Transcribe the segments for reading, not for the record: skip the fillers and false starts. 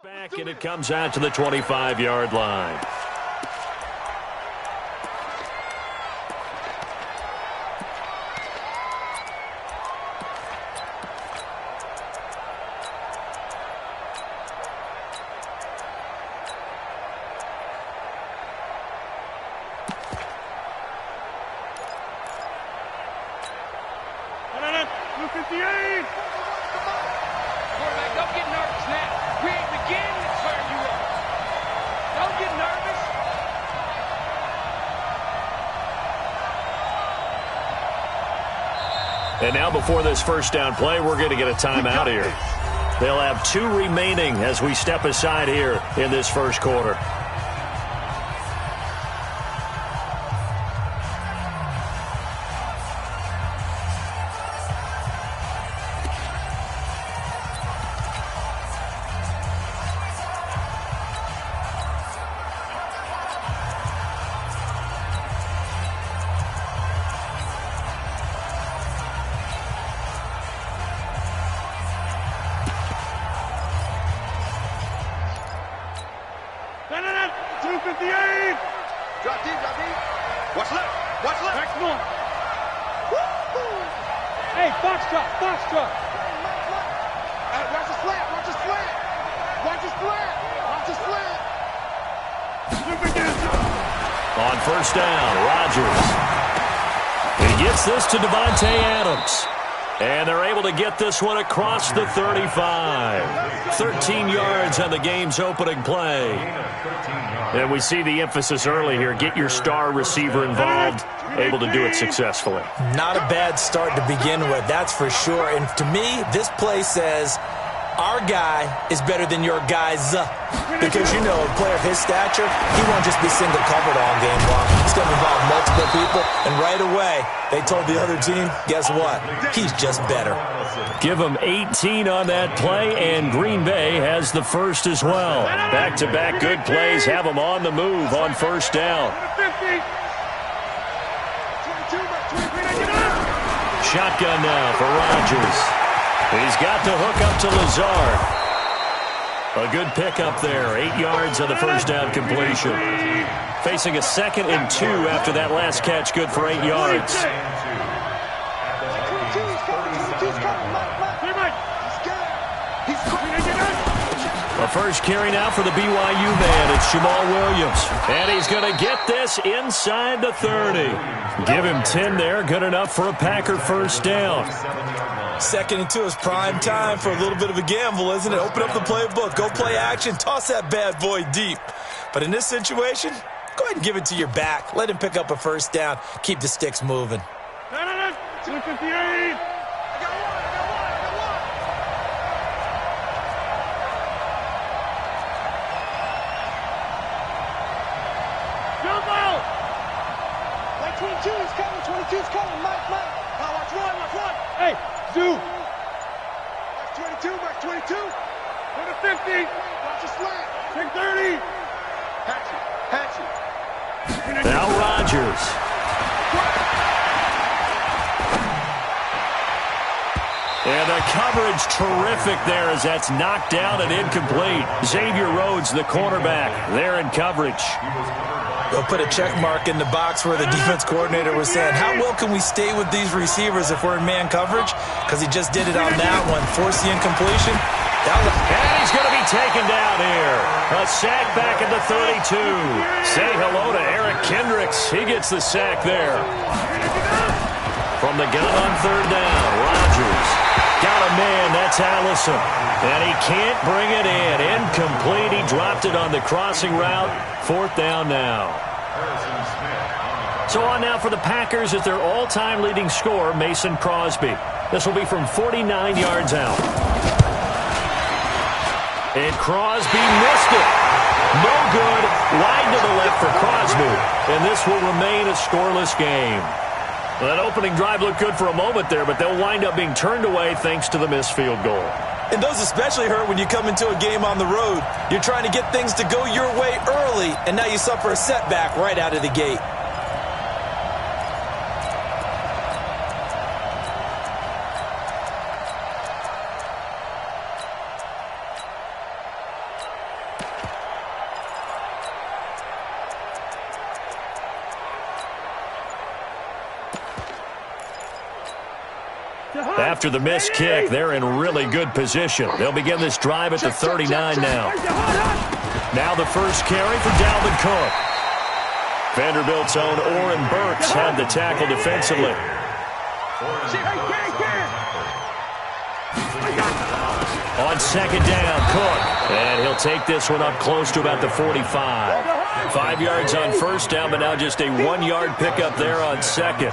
Back, and it comes out to the 25-yard line. And now before this first down play, we're going to get a timeout here. They'll have 2 remaining as we step aside here in this first quarter. On first down, Rodgers. He gets this to Devontae Adams. And they're able to get this one across the 35. 13 yards on the game's opening play. And we see the emphasis early here. Get your star receiver involved. Able to do it successfully. Not a bad start to begin with, that's for sure. And to me, this play says our guy is better than your guy's. Because, you know, a player of his stature, he won't just be single covered all game long. It's going to involve multiple people. And right away, they told the other team, guess what? He's just better. Give him 18 on that play, and Green Bay has the first as well. Back-to-back good plays have them on the move on first down. Shotgun now for Rodgers. He's got the hook up to Lazard. A good pickup there. 8 yards on the first down completion. Facing a 2nd and 2 after that last catch. Good for 8 yards. The first carry now for the BYU man. It's Jamal Williams. And he's going to get this inside the 30. Give him 10 there. Good enough for a Packer first down. 2nd and 2 is prime time for a little bit of a gamble, isn't it? Open up the playbook. Go play action. Toss that bad boy deep. But in this situation, go ahead and give it to your back. Let him pick up a first down. Keep the sticks moving. 258. Hey, Zoo. Mark 22, Mark 22. Go to 50. Watch the slant. Take 30. Hatch it. Now Rodgers. And the coverage terrific there as that's knocked down and incomplete. Xavier Rhodes, the cornerback, there in coverage. They'll put a check mark in the box where the defense coordinator was saying, how well can we stay with these receivers if we're in man coverage? Because he just did it on that one. Force the incompletion. And he's going to be taken down here. A sack back at the 32. Say hello to Eric Kendricks. He gets the sack there. From the gun on third down, Rodgers. Got a man, that's Allison. And he can't bring it in. Incomplete. He dropped it on the crossing route. 4th down now. So on now for the Packers is their all-time leading scorer, Mason Crosby. This will be from 49 yards out. And Crosby missed it. No good. Wide to the left for Crosby. And this will remain a scoreless game. Well, that opening drive looked good for a moment there, but they'll wind up being turned away thanks to the missed field goal. And those especially hurt when you come into a game on the road. You're trying to get things to go your way early, and now you suffer a setback right out of the gate. After the missed kick, they're in really good position. They'll begin this drive at the 39 now. Now the first carry for Dalvin Cook. Vanderbilt's own Oren Burks had the tackle defensively. On second down, Cook. And he'll take this one up close to about the 45. 5 yards on first down, but now just a 1-yard pickup there on second.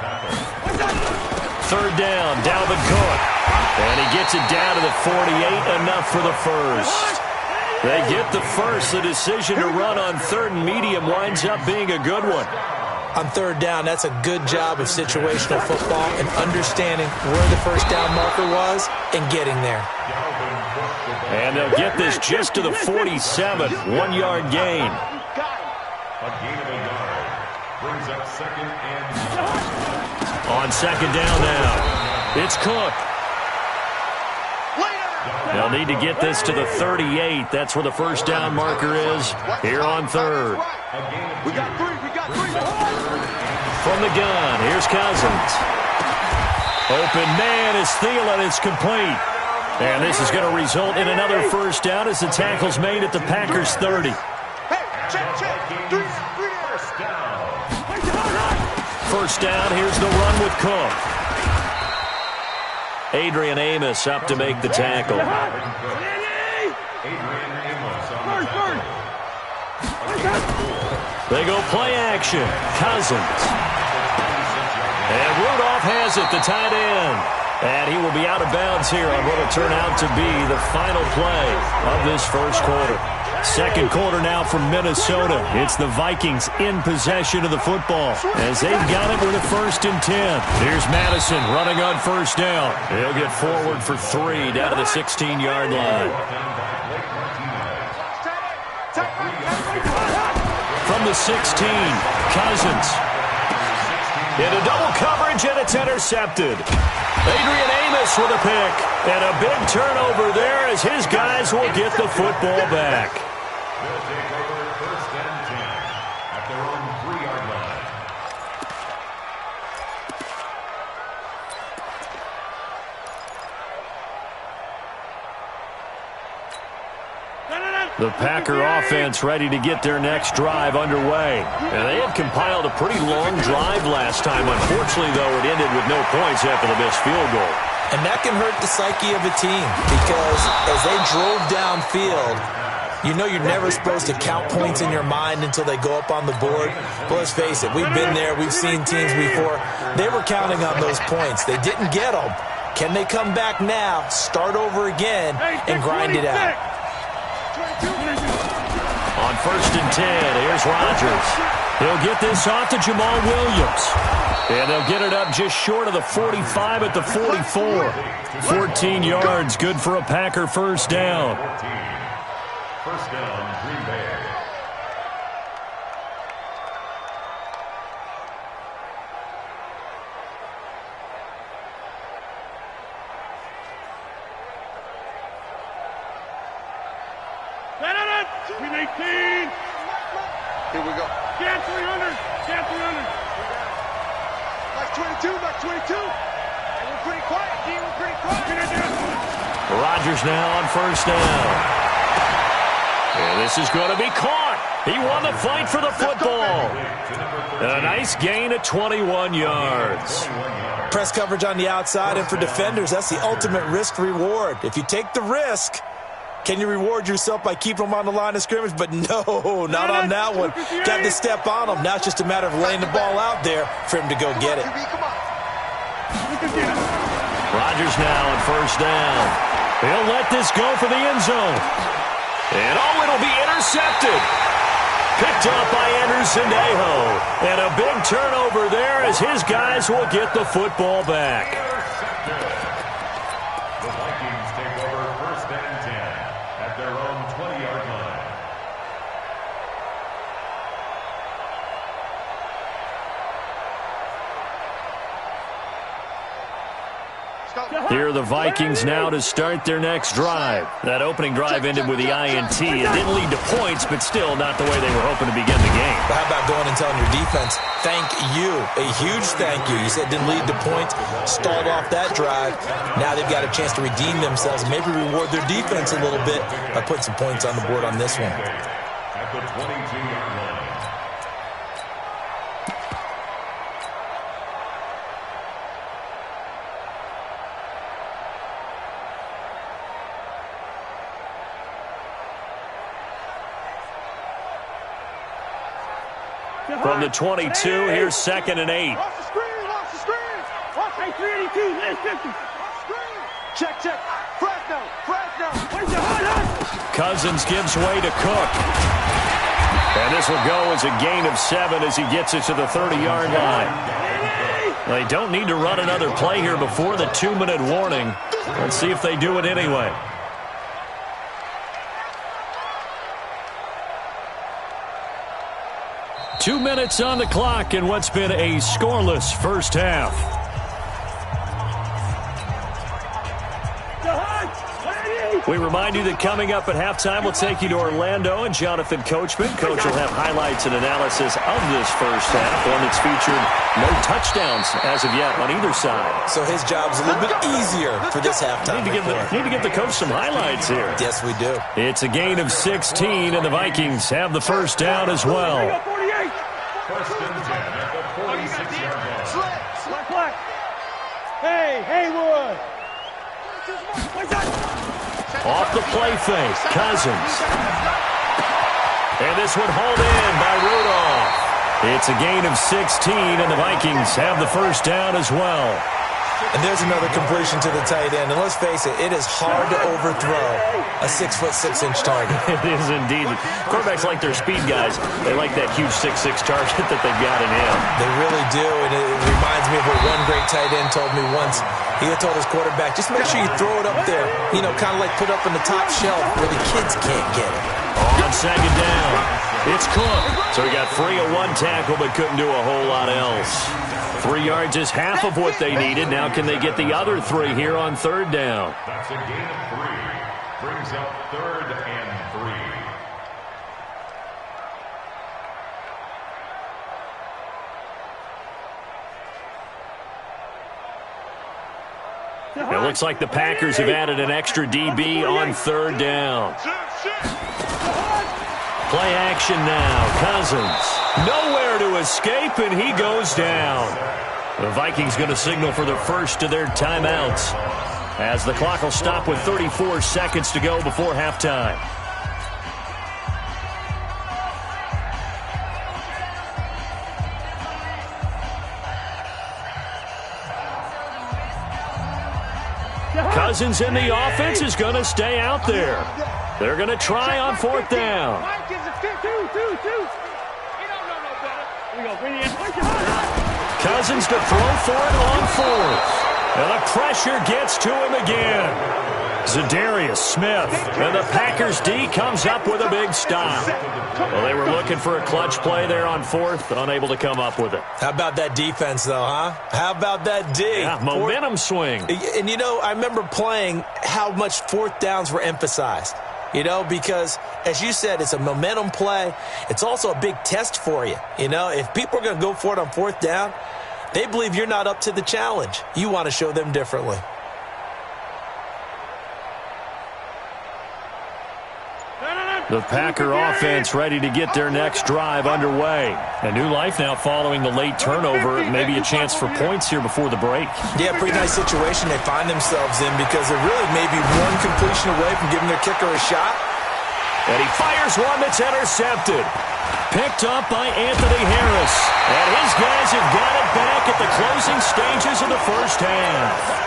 Third down, Dalvin Cook. And he gets it down to the 48, enough for the first. They get the first. The decision to run on third and medium winds up being a good one. On third down, that's a good job of situational football and understanding where the first down marker was and getting there. And they'll get this just to the 47, 1-yard gain. A gain of a yard brings up second and On second down now, it's Cook. They'll need to get this to the 38. That's where the first down marker is here on third. we got three. From the gun, here's Cousins. Open man is Thielen. It's complete. And this is going to result in another first down as the tackle's made at the Packers' 30. First down, here's the run with Cook. Adrian Amos up to make the tackle. They go play action. Cousins. And Rudolph has it, the tight end. And he will be out of bounds here on what will turn out to be the final play of this first quarter. Second quarter now from Minnesota. It's the Vikings in possession of the football as they've got it with a 1st and 10. Here's Madison running on first down. He'll get forward for 3 down to the 16-yard line. From the 16, Cousins. Into double coverage, and it's intercepted. Adrian Amos with a pick. And a big turnover there as his guys will get the football back. They'll take over 1st and 10 at their own 3-yard line. The Packer offense ready to get their next drive underway. And they had compiled a pretty long drive last time. Unfortunately, though, it ended with no points after the missed field goal. And that can hurt the psyche of a team because as they drove downfield, you know you're never supposed to count points in your mind until they go up on the board. But let's face it, we've been there. We've seen teams before. They were counting on those points. They didn't get them. Can they come back now, start over again, and grind it out? On 1st and 10, here's Rodgers. He'll get this off to Jamal Williams. And they'll get it up just short of the 45 at the 44. 14 yards, good for a Packer first down. First down, Green Bay. Win 18. Here we go. Get 300. Get 300. Max 22, Max 22. And we're pretty quiet, D. We're pretty quiet. Rodgers now on first down. And this is going to be caught. He won the fight for the football. A nice gain at 21 yards. Press coverage on the outside, and for defenders, that's the ultimate risk-reward. If you take the risk, can you reward yourself by keeping them on the line of scrimmage? But no, not on that one. Got to step on them. Now it's just a matter of laying the ball out there for him to go get it. Rodgers now on first down. He'll let this go for the end zone. And it'll be intercepted. Picked up by Anderson-Aho. And a big turnover there as his guys will get the football back. The Vikings take over 1st and 10 at their own 20-yard line. Here are the Vikings now to start their next drive. That opening drive ended with the INT. It didn't lead to points, but still not the way they were hoping to begin the game. But how about going and telling your defense, thank you, a huge thank you. You said it didn't lead to points, stalled off that drive. Now they've got a chance to redeem themselves and maybe reward their defense a little bit by putting some points on the board on this one. At the 22-yard line. From the 22, here's 2nd and 8. Watch the screen, watch the screen. Watch Hey, 382, let's 50. screen. Check, check. Fresno, Fresno. Where's your hot? Cousins gives way to Cook. And this will go as a gain of 7 as he gets it to the 30-yard line. They don't need to run another play here before the 2-minute warning. Let's see if they do it anyway. Two minutes on the clock in what's been a scoreless first half. We remind you that coming up at halftime, we'll take you to Orlando and Jonathan Coachman. Coach will have highlights and analysis of this first half, one that's featured no touchdowns as of yet on either side. So his job's a little bit easier for this halftime. Need to give the coach some highlights here. Yes, we do. It's a gain of 16, and the Vikings have the first down as well. First and 10 at the 46-yard line. Slack. Hey, Haywood. What's that? Off the play fake, Cousins. And this one hauled in by Rudolph. It's a gain of 16, and the Vikings have the first down as well. And there's another completion to the tight end. And let's face it, it is hard to overthrow a 6'6" target. It is indeed. Quarterbacks like their speed guys. They like that huge 6'6" target that they've got in him. They really do, and it reminds me of what one great tight end told me once. He had told his quarterback, just make sure you throw it up there, you know, kind of like put up in the top shelf where the kids can't get it. On 2nd down, it's Cook. So he got free of one tackle but couldn't do a whole lot else. 3 yards is half of what they needed. Now can they get the other 3 here on 3rd down? That's a gain of 3. Brings up 3rd and 3. It looks like the Packers have added an extra DB on 3rd down. Play action now. Cousins. Nowhere to escape, and he goes down. The Vikings going to signal for the first of their timeouts as the clock will stop with 34 seconds to go before halftime. Cousins in the offense is going to stay out there. They're going to try on 4th down. Mike is a 2. He don't know no better. We go, bring it in. Where's your hot? Cousins to throw for it on 4th. And the pressure gets to him again. Zadarius Smith. And the Packers D comes up with a big stop. Well, they were looking for a clutch play there on 4th, but unable to come up with it. How about that defense, though, huh? How about that D? Yeah, momentum swing. And, you know, I remember playing how much 4th downs were emphasized. You know, because, as you said, it's a momentum play. It's also a big test for you. You know, if people are going to go for it on 4th down, they believe you're not up to the challenge. You want to show them differently. The Packer offense ready to get their next drive underway. A new life now following the late turnover. Maybe a chance for points here before the break. Yeah, pretty nice situation they find themselves in because they're really maybe one completion away from giving their kicker a shot. And he fires one that's intercepted. Picked up by Anthony Harris. And his guys have got it back at the closing stages of the first half.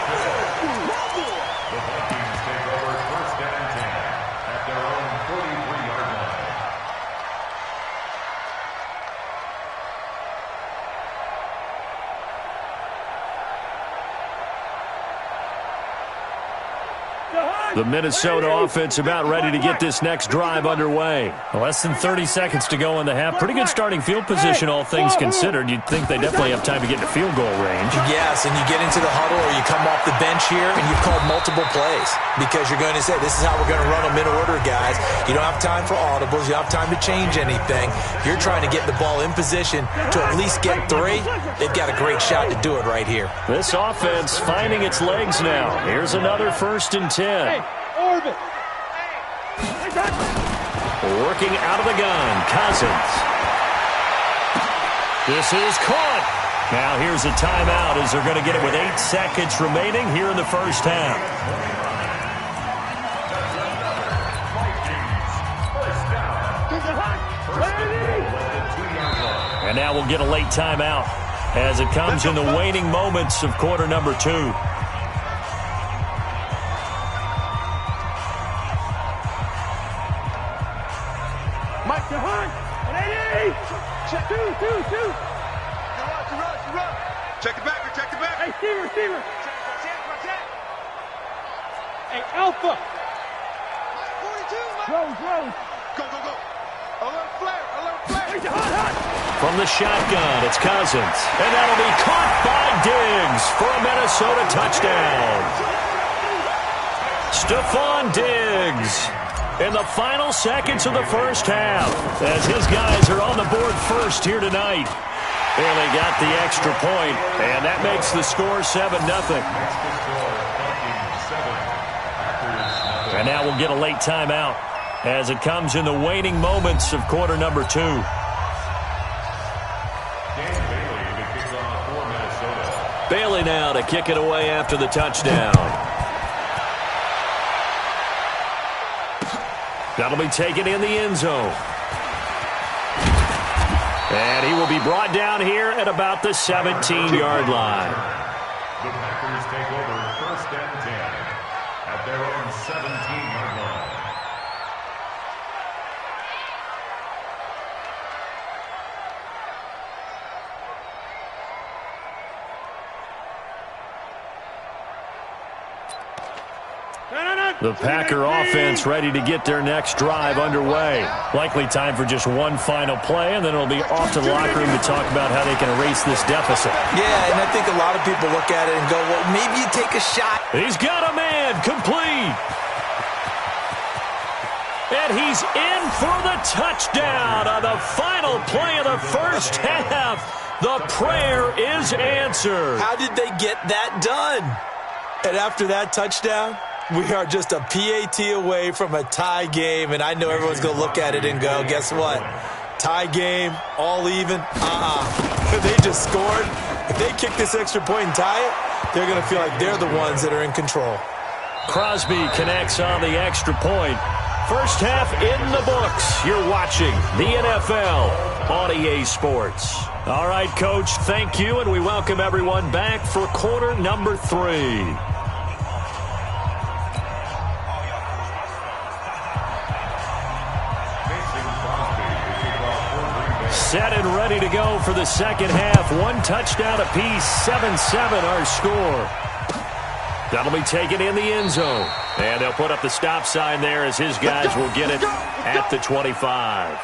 The Minnesota offense about ready to get this next drive underway. Less than 30 seconds to go in the half. Pretty good starting field position, all things considered. You'd think they definitely have time to get to field goal range. Yes, and you get into the huddle or you come off the bench here and you've called multiple plays because you're going to say, this is how we're going to run them in order, guys. You don't have time for audibles. You don't have time to change anything. You're trying to get the ball in position to at least get 3. They've got a great shot to do it right here. This offense finding its legs now. Here's another 1st and 10. Orbit. Working out of the gun, Cousins. This is caught. Now here's a timeout as they're going to get it with 8 seconds remaining here in the first half. And now we'll get a late timeout as it comes in the waning moments of quarter number 2. Mike, you're hot. 180. Check. Two. You're up. Check the back. Hey, receiver. Check. Hey, Alpha. 42, Mike. Rose. Go. Alert flare. Hey, hot. From the shotgun, it's Cousins. And that'll be caught by Diggs for a Minnesota touchdown. Stephon Diggs in the final seconds of the first half as his guys are on the board first here tonight. Barely got the extra point, and that makes the score 7-0. And now we'll get a late timeout as it comes in the waning moments of quarter number 2. Bailey now to kick it away after the touchdown. That'll be taken in the end zone. And he will be brought down here at about the 17-yard line. The Packers take over 1st and 10 at their own 17-yard line. The Packer offense ready to get their next drive underway. Likely time for just one final play, and then it'll be off to the locker room to talk about how they can erase this deficit. Yeah, and I think a lot of people look at it and go, well, maybe you take a shot. He's got a man complete. And he's in for the touchdown on the final play of the first half. The prayer is answered. How did they get that done? And after that touchdown, we are just a PAT away from a tie game, and I know everyone's going to look at it and go, guess what? Tie game, all even? They just scored. If they kick this extra point and tie it, they're going to feel like they're the ones that are in control. Crosby connects on the extra point. First half in the books. You're watching the NFL on EA Sports. All right, Coach, thank you, and we welcome everyone back for quarter number 3. Set and ready to go for the second half. 1 touchdown apiece, 7-7 our score. That'll be taken in the end zone. And they'll put up the stop sign there as his guys will get it at the 25.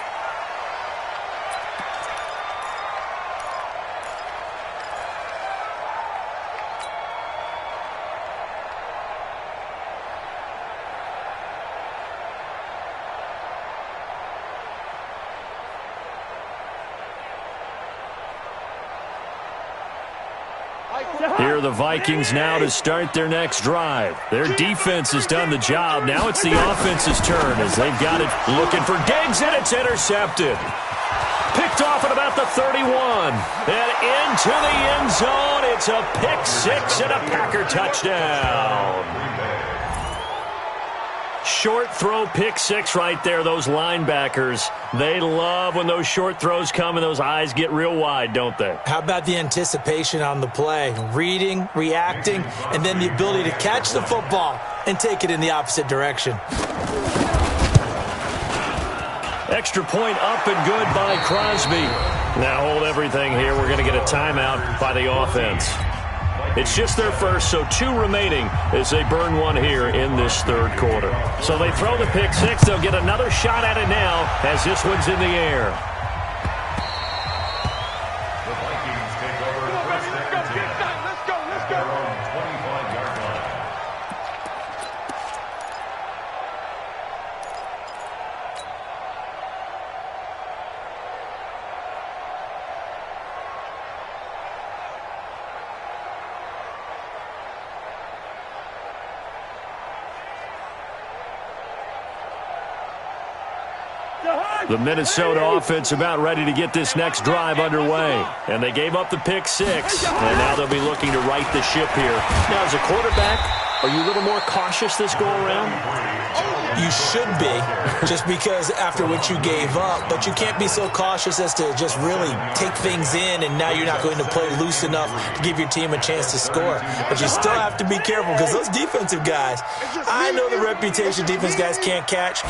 Here are the Vikings now to start their next drive. Their defense has done the job. Now it's the offense's turn as they've got it looking for Diggs, and it's intercepted. Picked off at about the 31. And into the end zone. It's a pick 6 and a Packer touchdown. Short throw, pick 6 right there. Those linebackers, they love when those short throws come and those eyes get real wide, don't they? How about the anticipation on the play? Reading, reacting, and then the ability to catch the football and take it in the opposite direction. Extra point up and good by Crosby. Now hold everything here. We're going to get a timeout by the offense. It's just their first, so 2 remaining as they burn one here in this third quarter. So they throw the pick 6. They'll get another shot at it now as this one's in the air. The Vikings take over first and 10. Let's go. At their own 25-yard line. The Minnesota offense about ready to get this next drive underway. And they gave up the pick 6, and now they'll be looking to right the ship here. Now, as a quarterback, are you a little more cautious this go-around? You should be, just because after what you gave up, but you can't be so cautious as to just really take things in, and now you're not going to play loose enough to give your team a chance to score. But you still have to be careful, because those defensive guys, I know the reputation defense guys can't catch.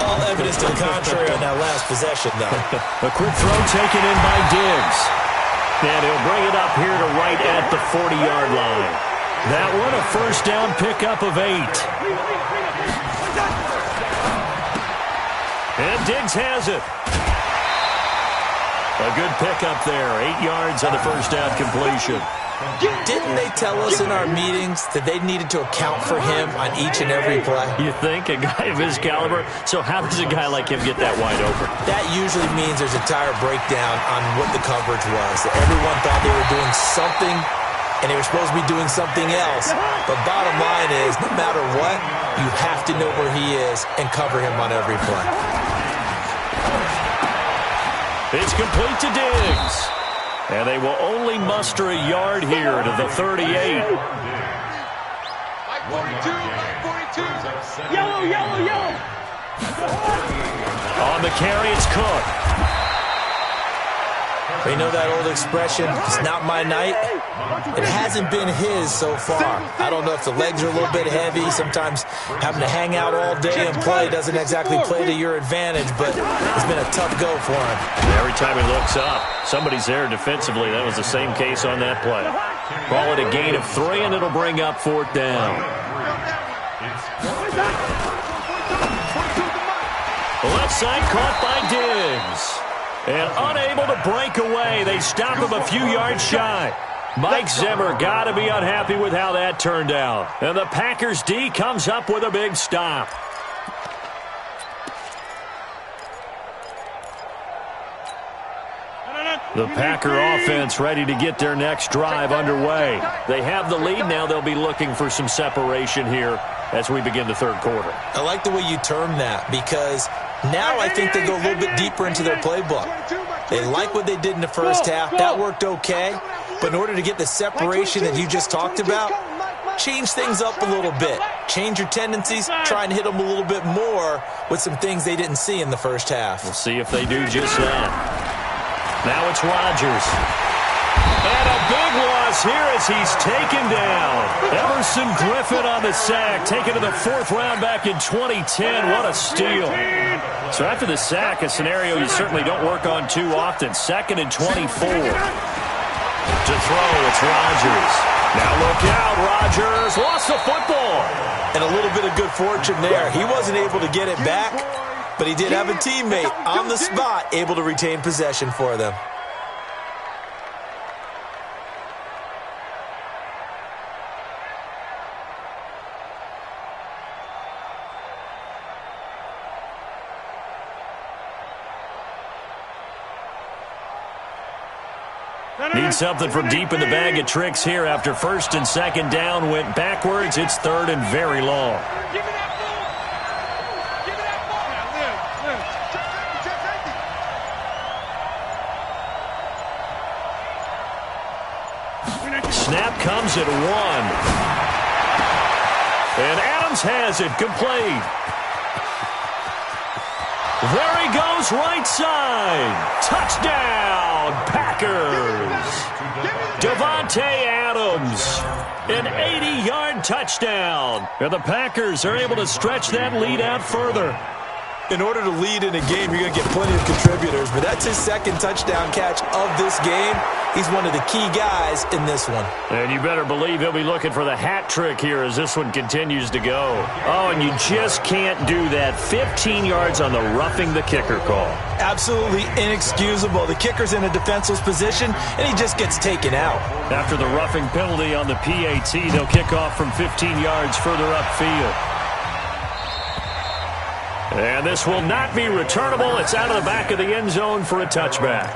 All evidence to the contrary on that last possession, though. A quick throw taken in by Diggs. And he'll bring it up here to right at the 40-yard line. That one a first down pickup of 8. And Diggs has it. A good pickup there. 8 yards on the first down completion. Didn't they tell us in our meetings that they needed to account for him on each and every play? You think? A guy of his caliber? So how does a guy like him get that wide open? That usually means there's a entire breakdown on what the coverage was. Everyone thought they were doing something, and they were supposed to be doing something else. But bottom line is, no matter what, you have to know where he is and cover him on every play. It's complete to Diggs. And they will only muster a yard here to the 38. Like 42, like 42. Yellow. On the carry, it's Cook. You know that old expression, it's not my night? It hasn't been his so far. I don't know if the legs are a little bit heavy. Sometimes having to hang out all day and play doesn't exactly play to your advantage, but it's been a tough go for him. Every time he looks up, somebody's there defensively. That was the same case on that play. Call it a gain of 3, and it'll bring up 4th down. The left side caught by Diggs. And unable to break away. They stop him a few yards shy. Mike Zimmer got to be unhappy with how that turned out. And the Packers D comes up with a big stop. The Packer offense ready to get their next drive underway. They have the lead. Now they'll be looking for some separation here as we begin the third quarter. I like the way you term that, because now I think they go a little bit deeper into their playbook. They like what they did in the first half. That worked okay. But in order to get the separation that you just talked about, change things up a little bit. Change your tendencies. Try and hit them a little bit more with some things they didn't see in the first half. We'll see if they do just that. Now it's Rodgers. And a big loss here as he's taken down. Everson Griffin on the sack, taken to the 4th round back in 2010. What a steal. So after the sack, a scenario you certainly don't work on too often. 2nd and 24. To throw, it's Rodgers. Now look out, Rodgers lost the football. And a little bit of good fortune there. He wasn't able to get it back, but he did have a teammate on the spot able to retain possession for them. Need something from deep in the bag of tricks here after 1st and 2nd down went backwards. It's 3rd and very long. Give me that ball. Give me that ball. Snap comes at 1. And Adams has it complete. There he goes, right side. Touchdown, Packers. Davante Adams, an 80-yard touchdown. And the Packers are able to stretch that lead out further. In order to lead in a game, you're going to get plenty of contributors, but that's his second touchdown catch of this game. He's one of the key guys in this one. And you better believe he'll be looking for the hat trick here as this one continues to go. Oh, and you just can't do that. 15 yards on the roughing the kicker call. Absolutely inexcusable. The kicker's in a defenseless position, and he just gets taken out. After the roughing penalty on the PAT, they'll kick off from 15 yards further upfield. And this will not be returnable. It's out of the back of the end zone for a touchback.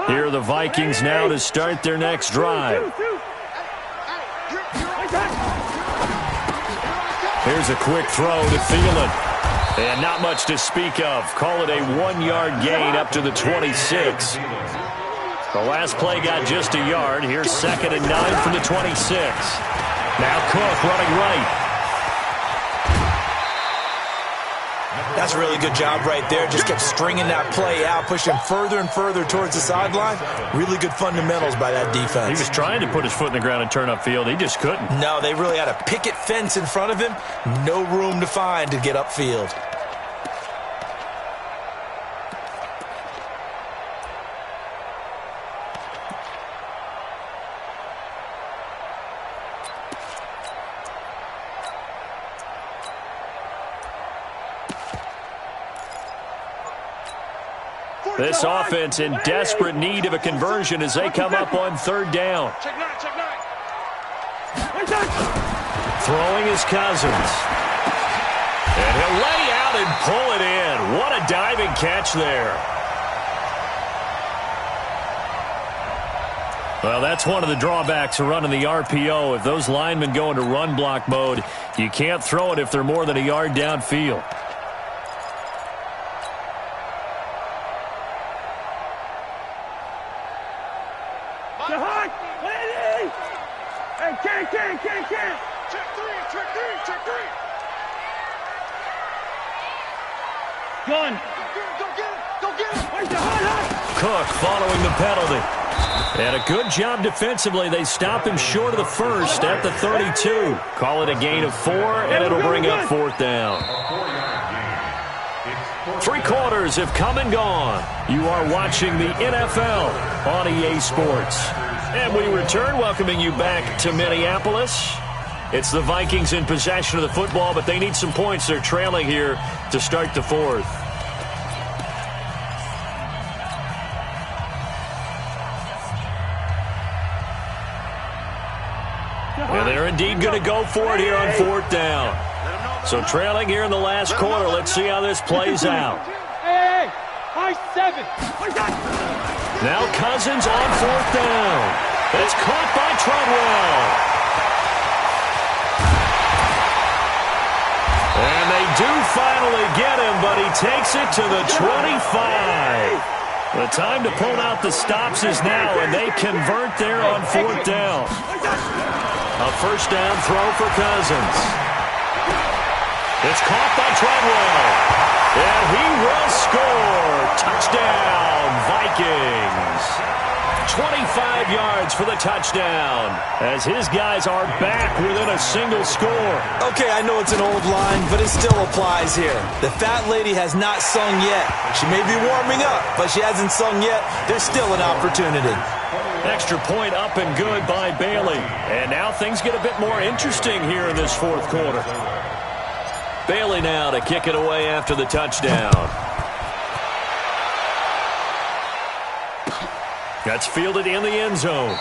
Here are the Vikings now to start their next drive. Here's a quick throw to Thielen. And not much to speak of. Call it a 1-yard gain up to the 26. The last play got just a yard. Here's 2nd and 9 from the 26. Now Cook running right. That's a really good job right there. Just kept stringing that play out, pushing further and further towards the sideline. Really good fundamentals by that defense. He was trying to put his foot in the ground and turn upfield. He just couldn't. No, they really had a picket fence in front of him. No room to find to get upfield. This offense in desperate need of a conversion as they come up on 3rd down. Check nine. Throwing is Cousins. And he'll lay out and pull it in. What a diving catch there. Well, that's one of the drawbacks of running the RPO. If those linemen go into run block mode, you can't throw it if they're more than a yard downfield. Can't. Check three. Gun. Go get it. Cook following the penalty. And a good job defensively. They stop him short of the first at the 32. Call it a gain of 4, and it'll bring up 4th down. 3 quarters have come and gone. You are watching the NFL on EA Sports. And we return, welcoming you back to Minneapolis. It's the Vikings in possession of the football, but they need some points. They're trailing here to start the 4th. And they're indeed going to go for it here on 4th down. So trailing here in the last quarter. Let's see how this plays out. Hey, high 7. Now Cousins on 4th down. It's caught by Treadwell. And they do finally get him, but he takes it to the 25. The time to pull out the stops is now, and they convert there on 4th down. A 1st down throw for Cousins. It's caught by Treadwell. And he will score. Touchdown, Vikings. 25 yards for the touchdown as his guys are back within a single score. Okay, I know it's an old line, but it still applies here. The fat lady has not sung yet. She may be warming up, but she hasn't sung yet. There's still an opportunity. Extra point up and good by Bailey. And now things get a bit more interesting here in this 4th quarter. Bailey now to kick it away after the touchdown. That's fielded in the end zone.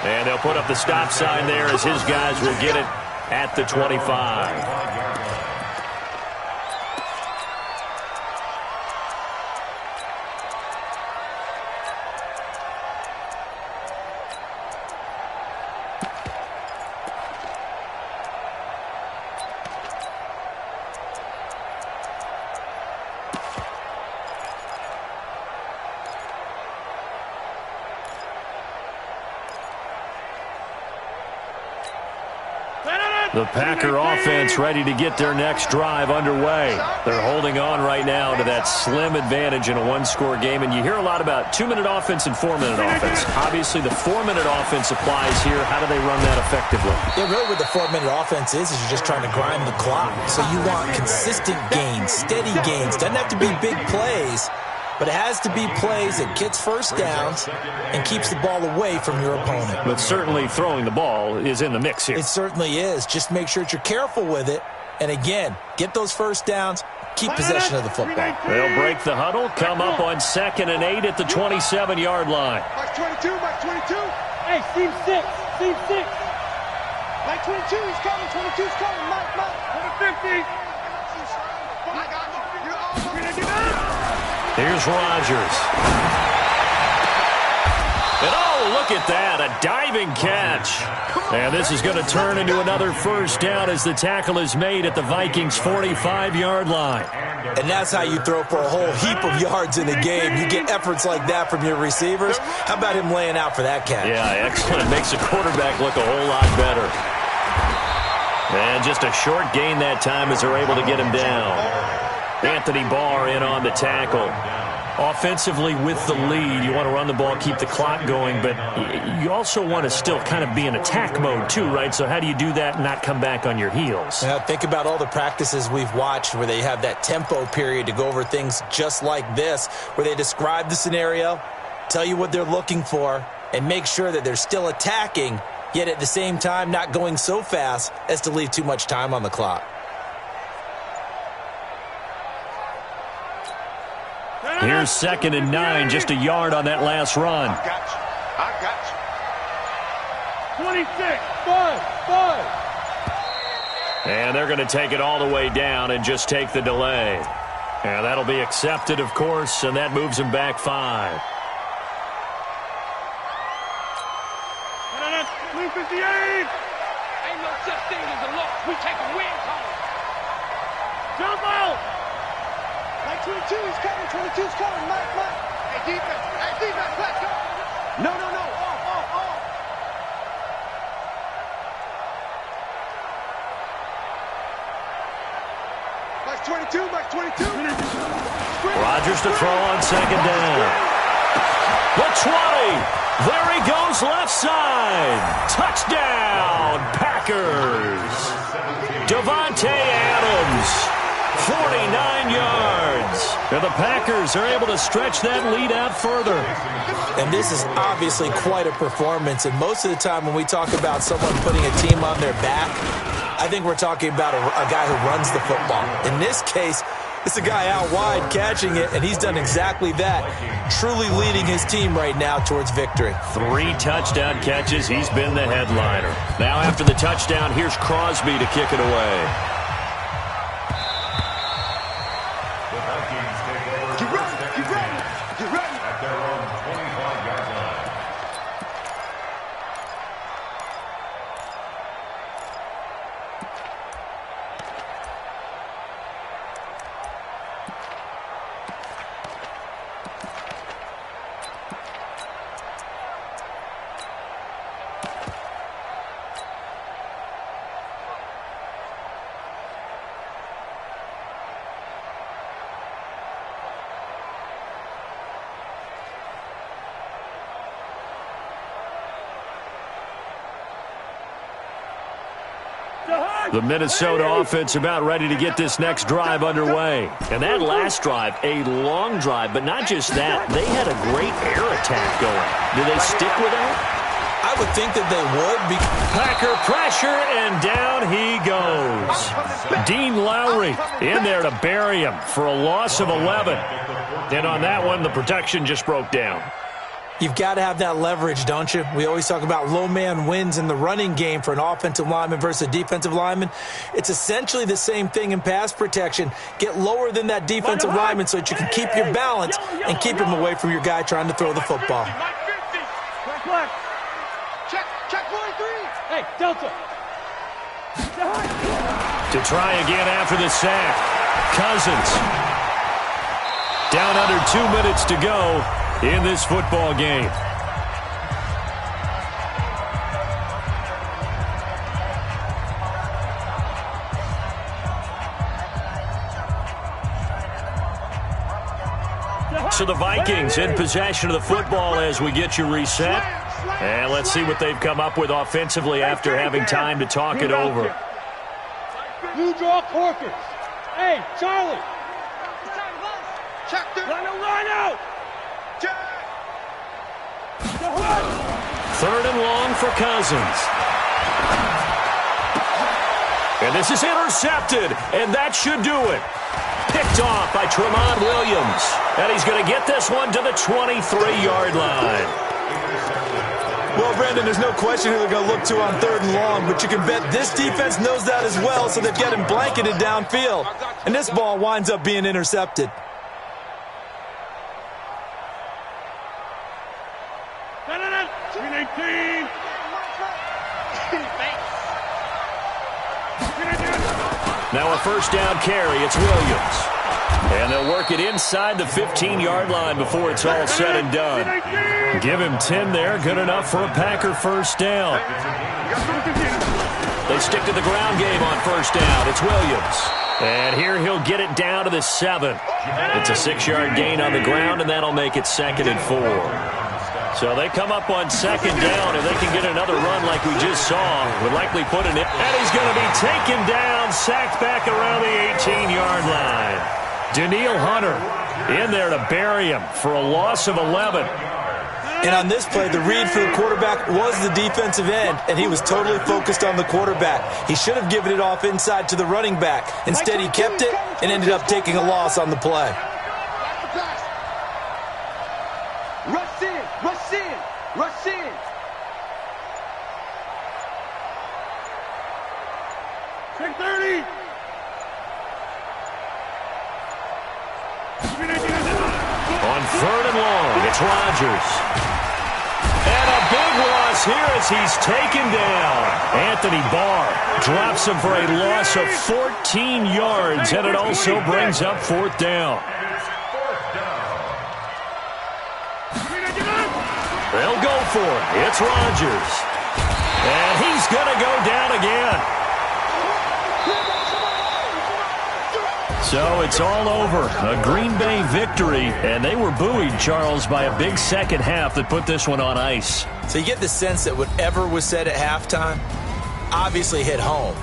And they'll put up the stop sign there as his guys will get it at the 25. The Packer offense ready to get their next drive underway. They're holding on right now to that slim advantage in a one-score game, and you hear a lot about 2-minute offense and 4-minute offense. Obviously, the 4-minute offense applies here. How do they run that effectively? Yeah, really what the 4-minute offense is you're just trying to grind the clock. So you want consistent gains, steady gains. Doesn't have to be big plays, but it has to be plays that gets first downs and keeps the ball away from your opponent. But certainly throwing the ball is in the mix here. It certainly is. Just make sure that you're careful with it. And again, get those first downs, keep possession of the football. They'll break the huddle, come up on 2nd and 8 at the 27-yard line. Mike 22, Mike 22. Hey, Steve 6, Steve 6. Mike 22, he's coming, 22's coming, Mike. Number 50. I got you. You're all Here's Rodgers. And oh, look at that, a diving catch. And this is going to turn into another first down as the tackle is made at the Vikings' 45-yard line. And that's how you throw for a whole heap of yards in a game. You get efforts like that from your receivers. How about him laying out for that catch? Yeah, excellent. Makes the quarterback look a whole lot better. And just a short gain that time as they're able to get him down. Anthony Barr in on the tackle. Offensively with the lead, you want to run the ball, keep the clock going, but you also want to still kind of be in attack mode too, right? So how do you do that and not come back on your heels? Now, think about all the practices we've watched where they have that tempo period to go over things just like this, where they describe the scenario, tell you what they're looking for, and make sure that they're still attacking, yet at the same time not going so fast as to leave too much time on the clock. Here's 2nd and 9, just a yard on that last run. I got you. 26, 5. And they're going to take it all the way down and just take the delay. And that'll be accepted, of course, and that moves them back 5. Blue 58. Ain't no such thing as a loss. We take a win home. Jump out. Mike 22, he's coming, 22's coming, Mike. Hey, defense, let's go. No. Off. Mike 22. Rodgers to throw on 2nd down. The 20. There he goes, left side. Touchdown, Packers. Devontae Adams. 49 yards. And the Packers are able to stretch that lead out further. And this is obviously quite a performance. And most of the time when we talk about someone putting a team on their back, I think we're talking about a guy who runs the football. In this case, it's a guy out wide catching it, and he's done exactly that, truly leading his team right now towards victory. 3 touchdown catches. He's been the headliner. Now after the touchdown, here's Crosby to kick it away. Get ready. At their own 25-yard line. The Minnesota offense about ready to get this next drive underway. And that last drive, a long drive, but not just that. They had a great air attack going. Do they stick with that? I would think that they would. Packer pressure, and down he goes. Dean Lowry in there to bury him for a loss of 11. And on that one, the protection just broke down. You've got to have that leverage, don't you? We always talk about low man wins in the running game for an offensive lineman versus a defensive lineman. It's essentially the same thing in pass protection. Get lower than that defensive lineman so that you can keep your balance and keep him away from your guy trying to throw the football. Check 43. Hey, Delta. To try again after the sack. Cousins. Down under 2 minutes to go in this football game. So the Vikings in possession of the football as we get you reset. And let's see what they've come up with offensively after having time to talk it over. You draw corkers. Hey, Charlie. Check the Line out. Third and long for Cousins. And this is intercepted, and that should do it. Picked off by Tremont Williams. And he's going to get this one to the 23-yard line. Well, Brandon, there's no question who they're going to look to on third and long, but you can bet this defense knows that as well, so they've got him blanketed downfield. And this ball winds up being intercepted. Now a first down carry. It's Williams. And they'll work it inside the 15-yard line before it's all said and done. Give him 10 there. Good enough for a Packer first down. They stick to the ground game on first down. It's Williams. And here he'll get it down to the 7. It's a 6-yard gain on the ground, and that'll make it 2nd and 4. So they come up on second down. If they can get another run like we just saw, would likely put it in. And he's going to be taken down, sacked back around the 18-yard line. Daniil Hunter in there to bury him for a loss of 11. And on this play, the read for the quarterback was the defensive end, and he was totally focused on the quarterback. He should have given it off inside to the running back. Instead, he kept it and ended up taking a loss on the play. rush in, rush in, rush in. Take 30. On third and long, it's Rodgers. And a big loss here as he's taken down. Anthony Barr drops him for a loss of 14 yards, and it also brings up fourth down. They'll go for it. It's Rodgers. And he's going to go down again. So it's all over. A Green Bay victory, and they were buoyed, Charles, by a big second half that put this one on ice. So you get the sense that whatever was said at halftime obviously hit home.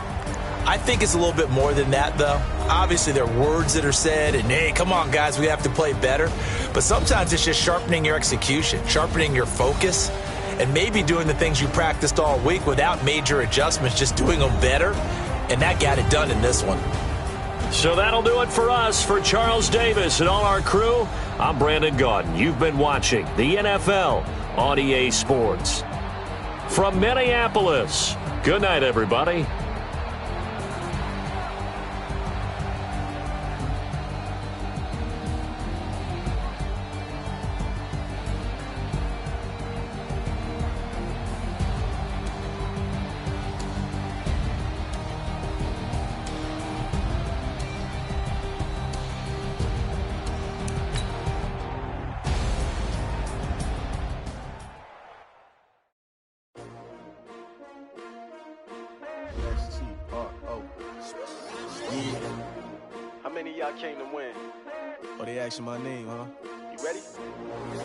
I think it's a little bit more than that, though. Obviously, there are words that are said, and, hey, come on, guys, we have to play better. But sometimes it's just sharpening your execution, sharpening your focus, and maybe doing the things you practiced all week without major adjustments, just doing them better. And that got it done in this one. So that'll do it for us. For Charles Davis and all our crew, I'm Brandon Gaudin. You've been watching the NFL on EA Sports. From Minneapolis, good night, everybody. How many of y'all came to win? Oh, they asking my name, huh? You ready?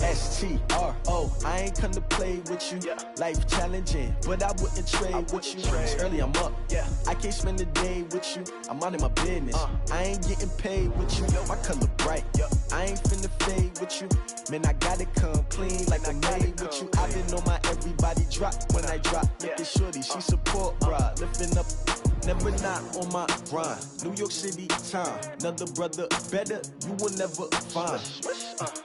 S-T-R-O, I ain't come to play with you. Yeah. Life challenging, but I wouldn't trade with you. trade. It's early, I'm up. Yeah. I can't spend the day with you. I'm out in my business. I ain't getting paid with you. My color bright. I ain't finna fade with you. Man, I gotta come clean like I'm made with you. I've been on my everybody drop when I drop. Look at shorty, she support, bruh. Lifting up. Never not on my grind. New York City time. Another brother better, you will never find.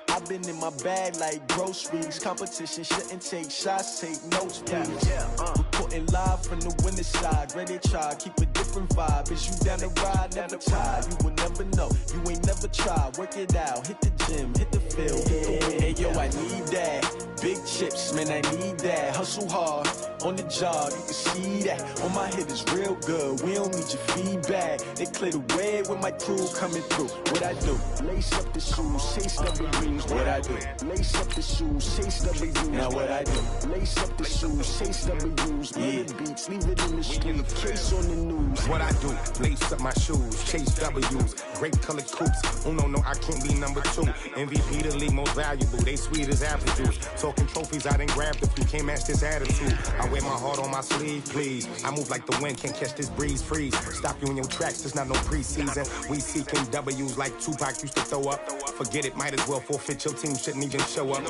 I've been in my bag like groceries. Competition shouldn't take shots, take notes, please. Reporting live from the winning side. Ready to try, keep a different vibe. Is you down the ride, never tired. You will never know, you ain't never tried. Work it out, hit the gym, hit the field, hit the win. Hey yo, I need that. Big chips, man, I need that. Hustle hard, on the job, you can see that. On my hit is real good, we don't need your feedback. They clear the way with my crew coming through. What I do? Lace up the shoes, chase W's. What I do? Lace up the shoes, chase W's. Now what I do? Lace up the shoes, chase W's. Yeah. Beats, leave it in the street, case on the news. What I do, lace up my shoes, chase W's, great colored coops, Oh, no, I can't be number 2. MVP the league most valuable. They sweet as apple juice. Talking trophies, I done grabbed a few. Can't match this attitude. I wear my heart on my sleeve, please. I move like the wind, can't catch this breeze, freeze. Stop you in your tracks, there's not no preseason. We seeking W's like Tupac used to throw up. Forget it, might as well forfeit. Your team shouldn't even show up.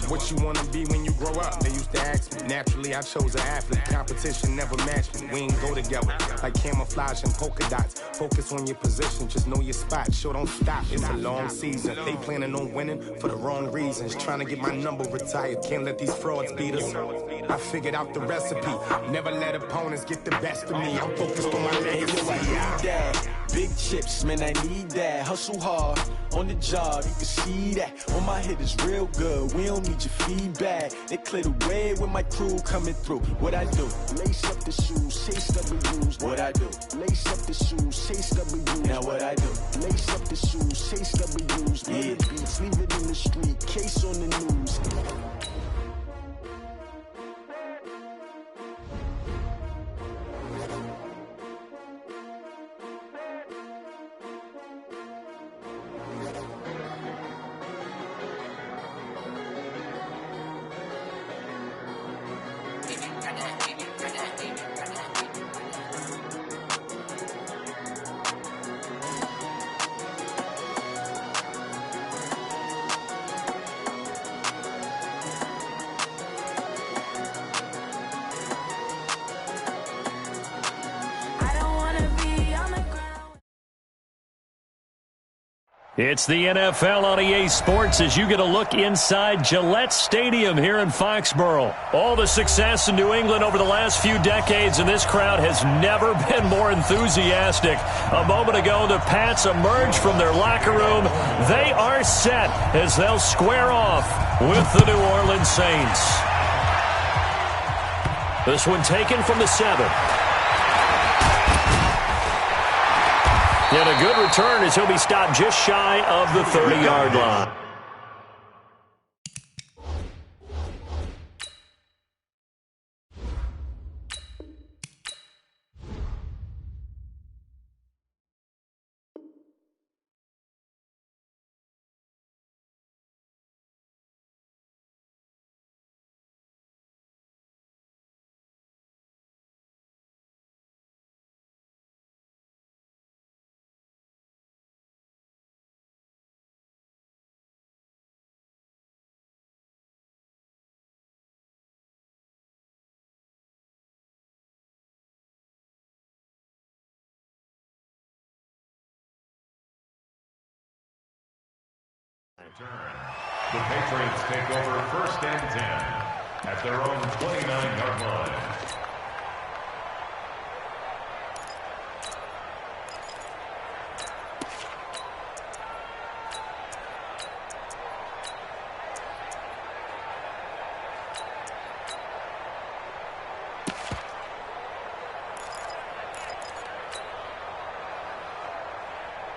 What you wanna be when you grow up? They used to ask me. Naturally, I chose an athlete. Competition never matched me. We ain't go together like camouflage and polka dots. Focus on your position, just know your spot. Sure, don't stop. It's a long season. They planning on winning for the wrong reasons. Trying to get my number retired. Can't let these frauds beat us. I figured out the recipe. Never let opponents get the best of me. I'm focused on my legacy. Big chips, man, I need that. Hustle hard on the job, you can see that. On my hit is real good. We don't need your feedback. They clear the way with my crew coming through. What I do? Lace up the shoes, chase W's. What I do? Lace up the shoes, chase W's. Now what I do? Lace up the shoes, chase W's. Yeah, beats, leave it in the street. Case on the news. It's the NFL on EA Sports as you get a look inside Gillette Stadium here in Foxborough. All the success in New England over the last few decades, and this crowd has never been more enthusiastic. A moment ago, the Pats emerged from their locker room. They are set as they'll square off with the New Orleans Saints. This one taken from the 7. And a good return as he'll be stopped just shy of the 30-yard line. The Patriots take over 1st and 10 at their own 29-yard line.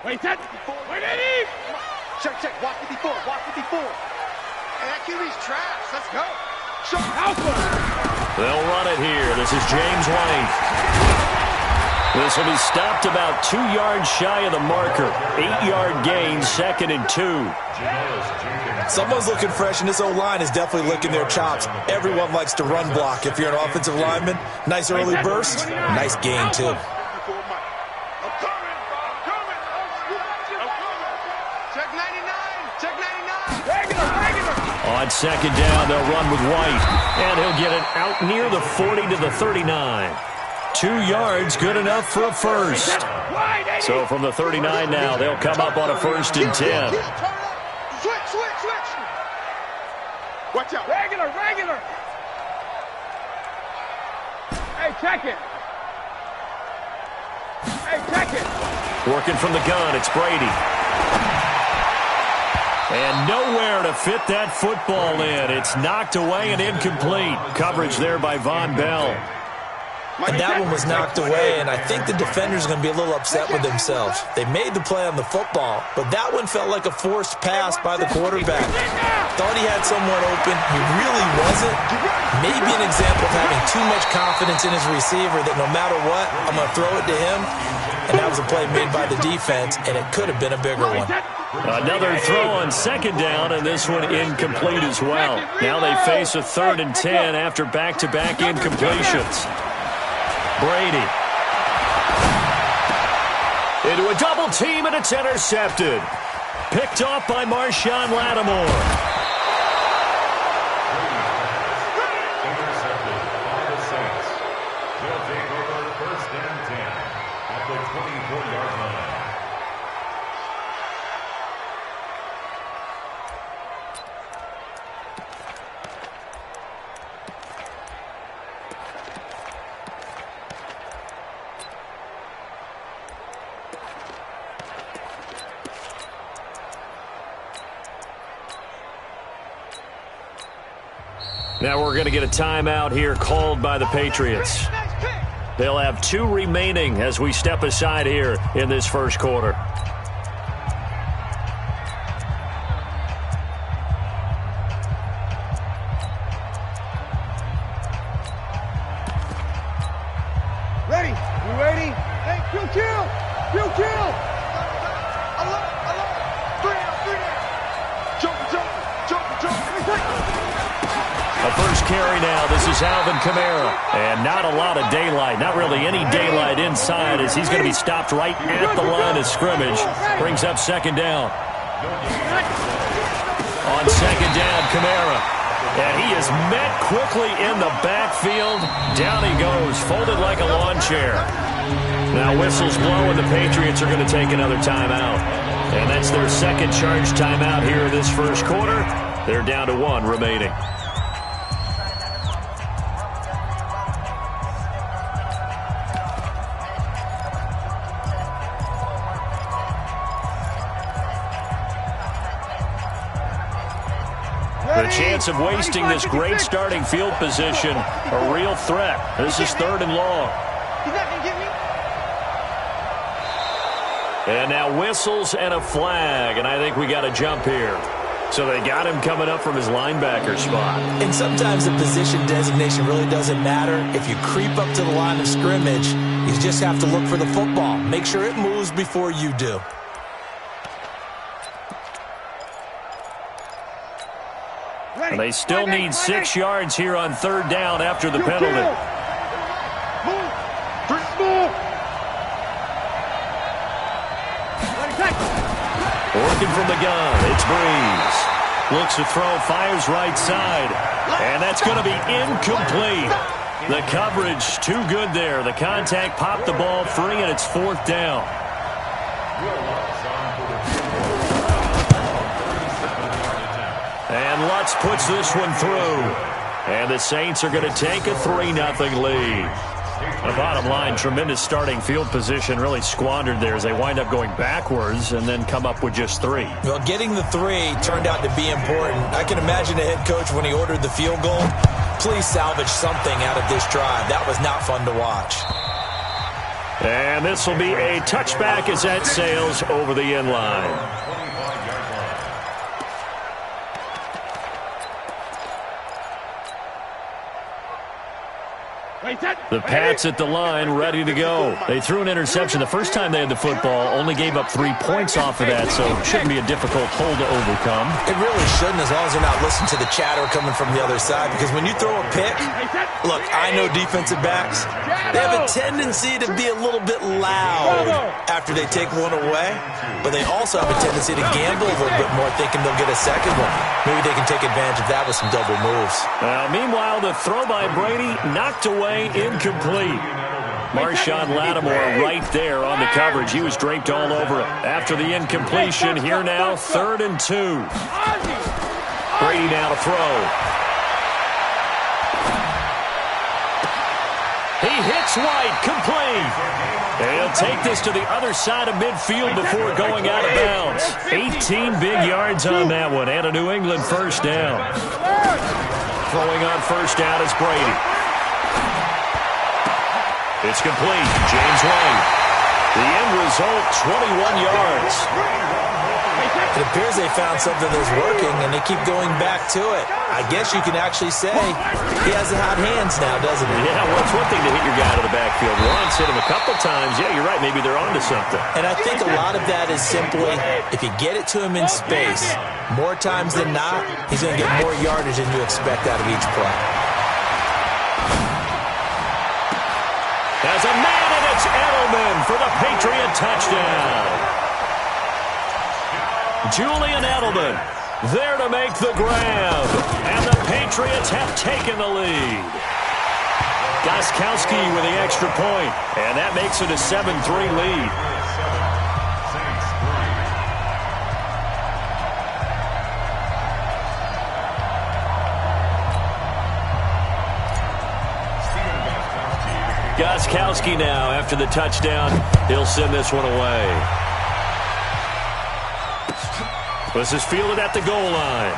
Wait, set. Wait, Eddie! Check, walk 54, walk 54. Hey, that QB's trash, let's go. Alpha! They'll run it here. This is James White. This will be stopped about 2 yards shy of the marker. 8-yard gain, 2nd and 2. Someone's looking fresh, and this O-line is definitely licking their chops. Everyone likes to run block. If you're an offensive lineman, nice early burst, nice gain, too. On 2nd down, they'll run with White, and he'll get it out near the 40 to the 39. 2 yards, good enough for a first. So from the 39 now, they'll come up on a 1st and 10. Switch. Watch out. Regular. Hey, check it. Working from the gun, it's Brady. And nowhere to fit that football in. It's knocked away and incomplete. Coverage there by Von Bell. And that one was knocked away, and I think the defender's going to be a little upset with themselves. They made the play on the football, but that one felt like a forced pass by the quarterback. Thought he had someone open. He really wasn't. Maybe an example of having too much confidence in his receiver that no matter what, I'm going to throw it to him. And that was a play made by the defense, and it could have been a bigger one. Another throw on second down, and this one incomplete as well. Now they face a 3rd and 10 after back-to-back incompletions. Brady. Into a double team, and it's intercepted. Picked off by Marshawn Lattimore. Intercepted by the Saints. They'll take over 1st and 10 at the 24-yard line. Now we're going to get a timeout here called by the Patriots. They'll have 2 remaining as we step aside here in this first quarter. Ready? You ready? Hey, kill! A first carry now. This is Alvin Kamara. And not a lot of daylight. Not really any daylight inside as he's going to be stopped right at the line of scrimmage. Brings up 2nd down. On 2nd down, Kamara. And he is met quickly in the backfield. Down he goes, folded like a lawn chair. Now whistles blow, and the Patriots are going to take another timeout. And that's their 2nd charge timeout here in this first quarter. They're down to 1 remaining. The chance of wasting this great starting field position, a real threat. This is 3rd and long. He's not gonna get me. And now whistles and a flag, and I think we got a jump here. So they got him coming up from his linebacker spot. And sometimes the position designation really doesn't matter. If you creep up to the line of scrimmage, you just have to look for the football. Make sure it moves before you do. And they still need 6 yards here on 3rd down after the penalty. Working from the gun, it's Breeze. Looks to throw, fires right side. And that's going to be incomplete. The coverage too good there. The contact popped the ball free, and it's 4th down. And Lutz puts this one through. And the Saints are going to take a 3-0 lead. The bottom line, tremendous starting field position, really squandered there as they wind up going backwards and then come up with just 3. Well, getting the 3 turned out to be important. I can imagine the head coach when he ordered the field goal. Please salvage something out of this drive. That was not fun to watch. And this will be a touchback as that sails over the end line. The Pats at the line, ready to go. They threw an interception the first time they had the football, only gave up 3 points off of that, so it shouldn't be a difficult hole to overcome. It really shouldn't, as long as they're not listening to the chatter coming from the other side, because when you throw a pick, look, I know defensive backs, they have a tendency to be a little bit loud after they take one away, but they also have a tendency to gamble a little bit more, thinking they'll get a second one. Maybe they can take advantage of that with some double moves. Meanwhile, the throw by Brady knocked away, incomplete. Marshawn Lattimore right there on the coverage. He was draped all over it. After the incompletion, here now, 3rd and 2. Brady now to throw. He hits White, complete. He'll take this to the other side of midfield before going out of bounds. 18 big yards on that one, and a New England first down. Throwing on first down is Brady. It's complete. James White. The end result, 21 yards. It appears they found something that's working, and they keep going back to it. I guess you can actually say he has the hot hands now, doesn't he? Yeah, well, it's one thing to hit your guy out of the backfield once, hit him a couple times. Yeah, you're right. Maybe they're onto something. And I think a lot of that is simply if you get it to him in space, more times than not, he's going to get more yardage than you expect out of each play. There's a man, and it's Edelman for the Patriot touchdown. Julian Edelman there to make the grab. And the Patriots have taken the lead. Gostkowski with the extra point. And that makes it a 7-3 lead. Gostkowski now after the touchdown. He'll send this one away. This is fielded at the goal line.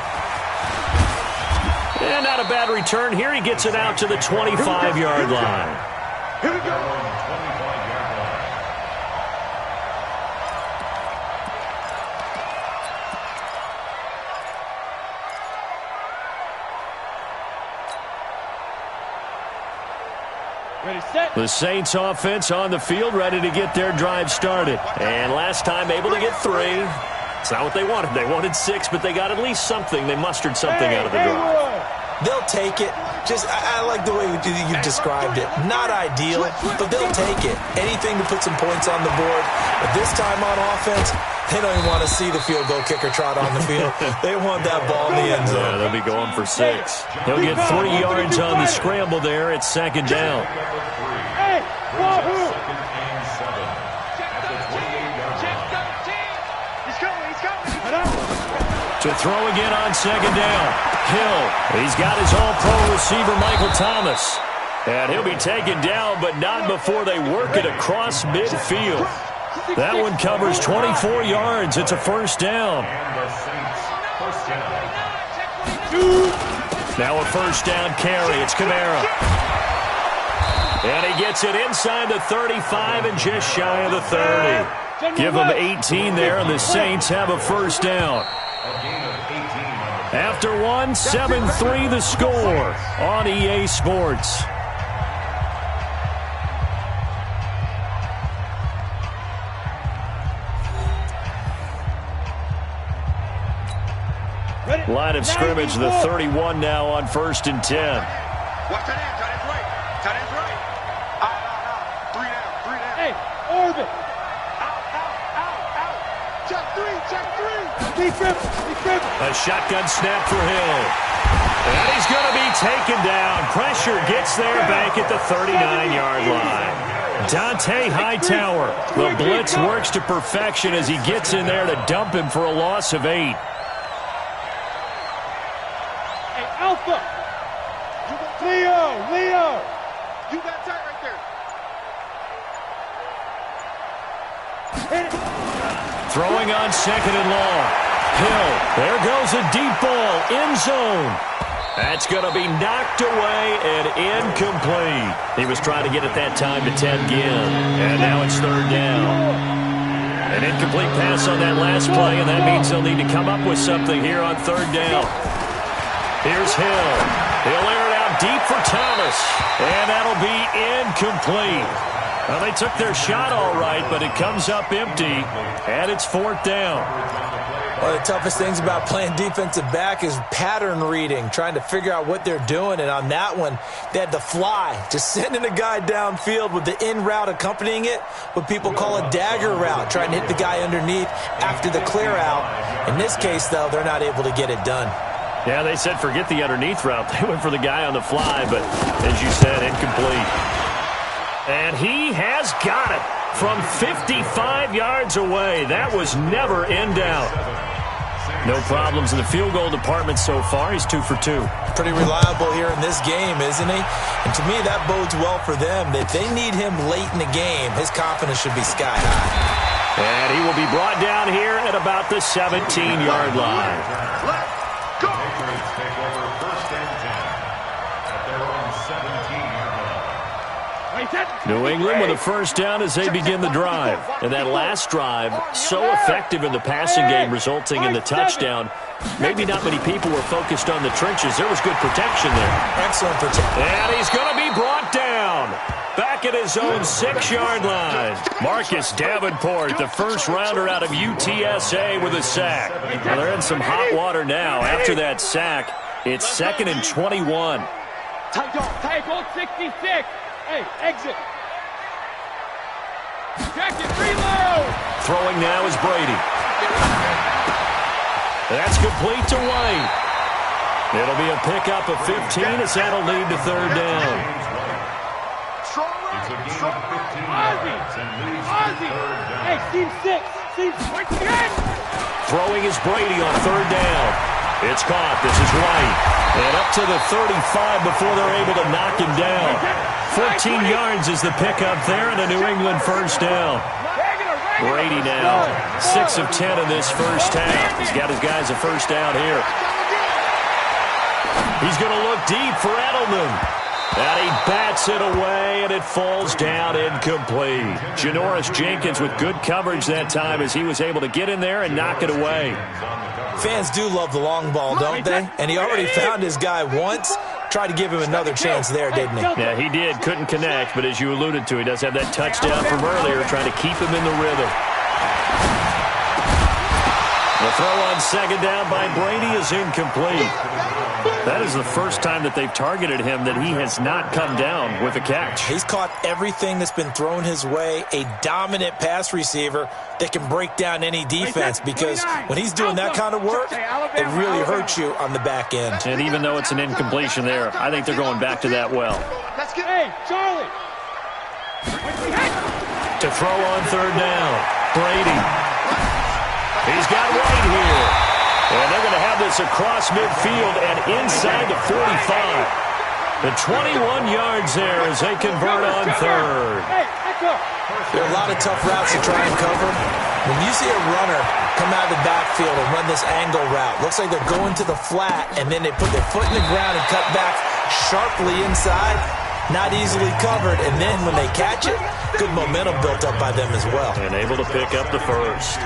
And not a bad return here. He gets it out to the 25-yard line. Here we go. Ready, set. The Saints offense on the field, ready to get their drive started. And last time able to get 3. It's not what they wanted. They wanted 6, but they got at least something. They mustered something out of the drive. They'll take it. I like the way you described it. Not ideal, but they'll take it. Anything to put some points on the board. But this time on offense, they don't even want to see the field goal kicker trot on the field. They want that ball in the end zone. Yeah, they'll be going for 6. He'll get 3 yards on the scramble there. It's 2nd down. Hey, Wahoo! To throw again on 2nd down. Hill, he's got his all-pro receiver, Michael Thomas. And he'll be taken down, but not before they work it across midfield. That one covers 24 yards. It's a 1st down. Now a 1st down carry. It's Kamara. And he gets it inside the 35 and just shy of the 30. Give them 18 there, and the Saints have a 1st down. After 1, 7-3 the score on EA Sports. Line of scrimmage, the 31 now on 1st and 10. Watch that end, tight end's right. Tight end's right. Out. 3 down. Hey, orbit. Out. Check 3. Defib. A shotgun snap for Hill. And he's going to be taken down. Pressure gets there back at the 39-yard line. Dante Hightower. The blitz works to perfection as he gets in there to dump him for a loss of 8. Hey, Alpha. Leo. You got tight right there. Hit it. Throwing on 2nd and long. Hill, there goes a deep ball, end zone. That's going to be knocked away and incomplete. He was trying to get it that time to Ted Ginn, and now it's 3rd down. An incomplete pass on that last play, and that means they'll need to come up with something here on 3rd down. Here's Hill. He'll air it out deep for Thomas, and that'll be incomplete. Well, they took their shot all right, but it comes up empty, and it's 4th down. One of the toughest things about playing defensive back is pattern reading, trying to figure out what they're doing. And on that one, they had to fly, just sending a guy downfield with the in route accompanying it, what people call a dagger route, trying to hit the guy underneath after the clear out. In this case, though, they're not able to get it done. Yeah, they said forget the underneath route. They went for the guy on the fly, but as you said, incomplete. And he has got it from 55 yards away. That was never in doubt. No problems in the field goal department so far. He's 2 for 2. Pretty reliable here in this game, isn't he? And to me, that bodes well for them. If they need him late in the game, his confidence should be sky high. And he will be brought down here at about the 17-yard line. Let's go. Patriots take over 1st and 10 at their own 17-yard line. New England with a first down as they begin the drive. And that last drive, so effective in the passing game, resulting in the touchdown. Maybe not many people were focused on the trenches. There was good protection there. Excellent protection. And he's going to be brought down. Back at his own 6-yard line. Marcus Davenport, the first rounder out of UTSA with a sack. Well, they're in some hot water now. After that sack, it's 2nd and 21. Take on 66. Hey, exit. Jacket, reload. Throwing now is Brady. That's complete to White. It'll be a pickup of 15 as that'll lead to 3rd down. Ozzy. Hey, team 6. Throwing is Brady on 3rd down. It's caught. This is White. And up to the 35 before they're able to knock him down. 14 yards is the pickup there and a New England first down. Brady now 6 of 10 in this first half. He's got his guys a first down here. He's going to look deep for Edelman. And he bats it away, and it falls down incomplete. Janoris Jenkins with good coverage that time as he was able to get in there and knock it away. Fans do love the long ball, don't they? And he already found his guy once. Tried to give him another chance there, didn't he? Yeah, he did. Couldn't connect, but as you alluded to, he does have that touchdown from earlier, trying to keep him in the rhythm. The throw on 2nd down by Brady is incomplete. That is the first time that they've targeted him that he has not come down with a catch. He's caught everything that's been thrown his way. A dominant pass receiver that can break down any defense, because when he's doing that kind of work, it really hurts you on the back end. And even though it's an incompletion there, I think they're going back to that well. Hey, Charlie. To throw on 3rd down, Brady. He's got White here. And they're going to have this across midfield and inside the 45. The 21 yards there as they convert on 3rd. There are a lot of tough routes to try and cover. When you see a runner come out of the backfield and run this angle route, looks like they're going to the flat, and then they put their foot in the ground and cut back sharply inside. Not easily covered, and then when they catch it, good momentum built up by them as well. And able to pick up the first.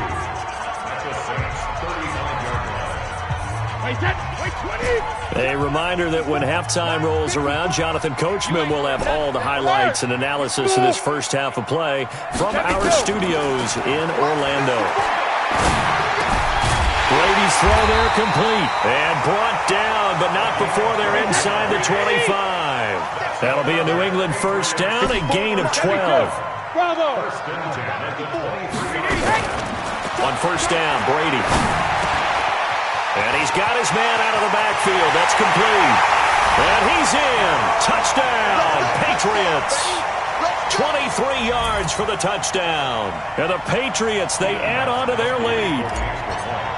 A reminder that when halftime rolls around, Jonathan Coachman will have all the highlights and analysis of this first half of play from our studios in Orlando. Brady's throw there complete and brought down, but not before they're inside the 25. That'll be a New England first down, a gain of 12. On first down, Brady. And he's got his man out of the backfield. That's complete. And he's in. Touchdown, Patriots. 23 yards for the touchdown. And the Patriots, they add on to their lead.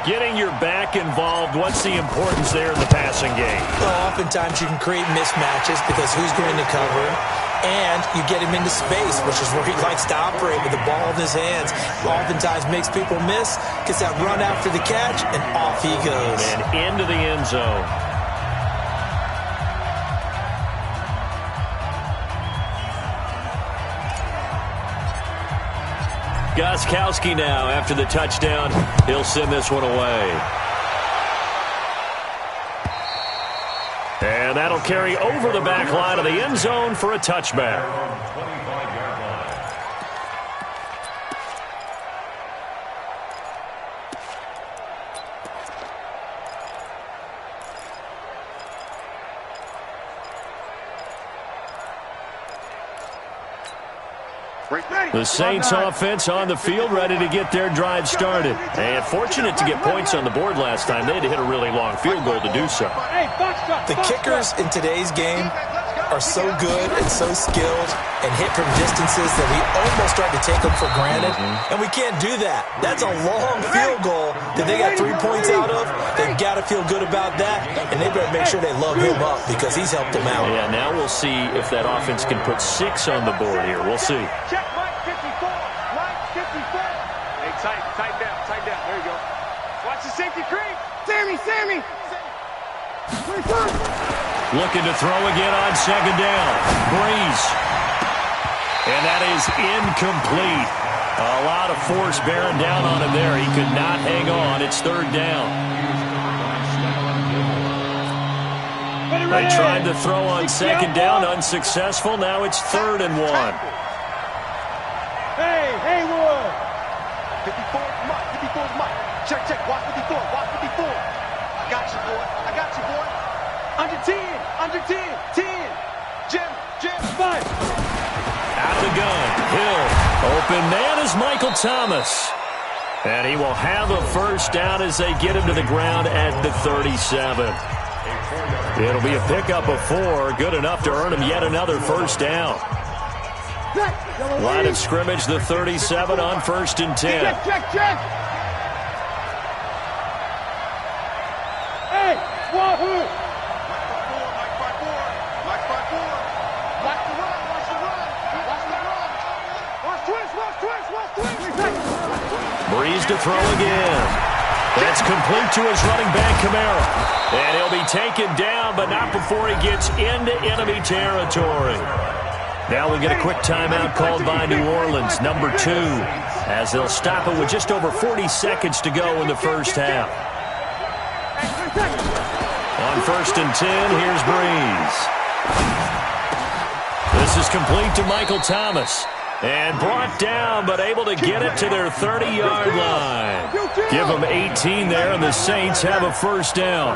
Getting your back involved, what's the importance there in the passing game? Well, oftentimes you can create mismatches because who's going to cover him? And you get him into space, which is where he likes to operate with the ball in his hands. Oftentimes makes people miss, gets that run after the catch, and off he goes. And into the end zone. Gostkowski now after the touchdown. He'll send this one away. And that'll carry over the back line of the end zone for a touchback. The Saints offense on the field, ready to get their drive started. And fortunate to get points on the board last time. They had to hit a really long field goal to do so. The kickers in today's game are so good and so skilled and hit from distances that we almost start to take them for granted. And we can't do that. That's a long field goal that they got 3 points out of. They've got to feel good about that, and they better make sure they love him up because he's helped them out. Yeah, now we'll see if that offense can put 6 on the board here. We'll see. Check Mike 54. Mike 54. Hey, tighten down. There you go. Watch the safety creep. Sammy. 25. Looking to throw again on 2nd down. Breeze. And that is incomplete. A lot of force bearing down on him there. He could not hang on. It's third down. They tried to throw on second down, unsuccessful. Now it's 3rd and 1. Hey, Haywood. 54, Mike. 54, Mike. Check, check. Watch 54. Watch 54. I got you, boy. I got you, boy. Under 10. Under 10. 10. Jim. 5. Out of the gun. Hill. Open man is Michael Thomas. And he will have a first down as they get him to the ground at the 37. It'll be a pickup of 4. Good enough to earn him yet another first down. Line of scrimmage, the 37 on 1st and 10. Check. Hey, Wahoo. Mike 5-4. Watch the run. Watch twist. Breeze to throw again. That's complete to his running back, Kamara. And he'll be taken down, but not before he gets into enemy territory. Now we'll get a quick timeout called by New Orleans, number 2, as they'll stop it with just over 40 seconds to go in the first half. On 1st and 10, here's Breeze. This is complete to Michael Thomas. And brought down, but able to get it to their 30-yard line. Give them 18 there, and the Saints have a first down.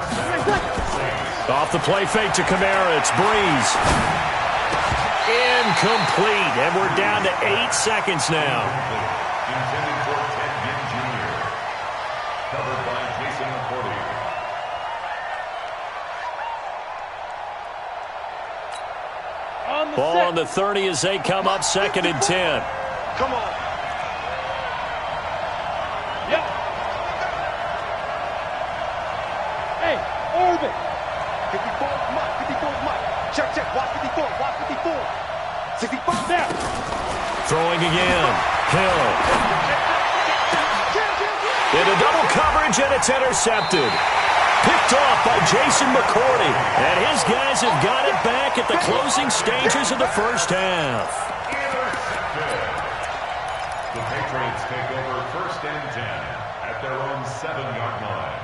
Off the play fake to Kamara, it's Breeze. Incomplete, and we're down to 8 seconds now. Intended for Ted Ginn Jr. Covered by Jason McCourty. Ball on the 30 as they come up 2nd and 10. Come on. Yep. Hey, Orbit. 54, Mike. Check. Watch 54. 65. There. Throwing again. Hill. Into double coverage, and it's intercepted. Picked off by Jason McCourty. And his guys have got it back at the closing stages of the first half. The Patriots take over 1st and 10 at their own 7-yard line.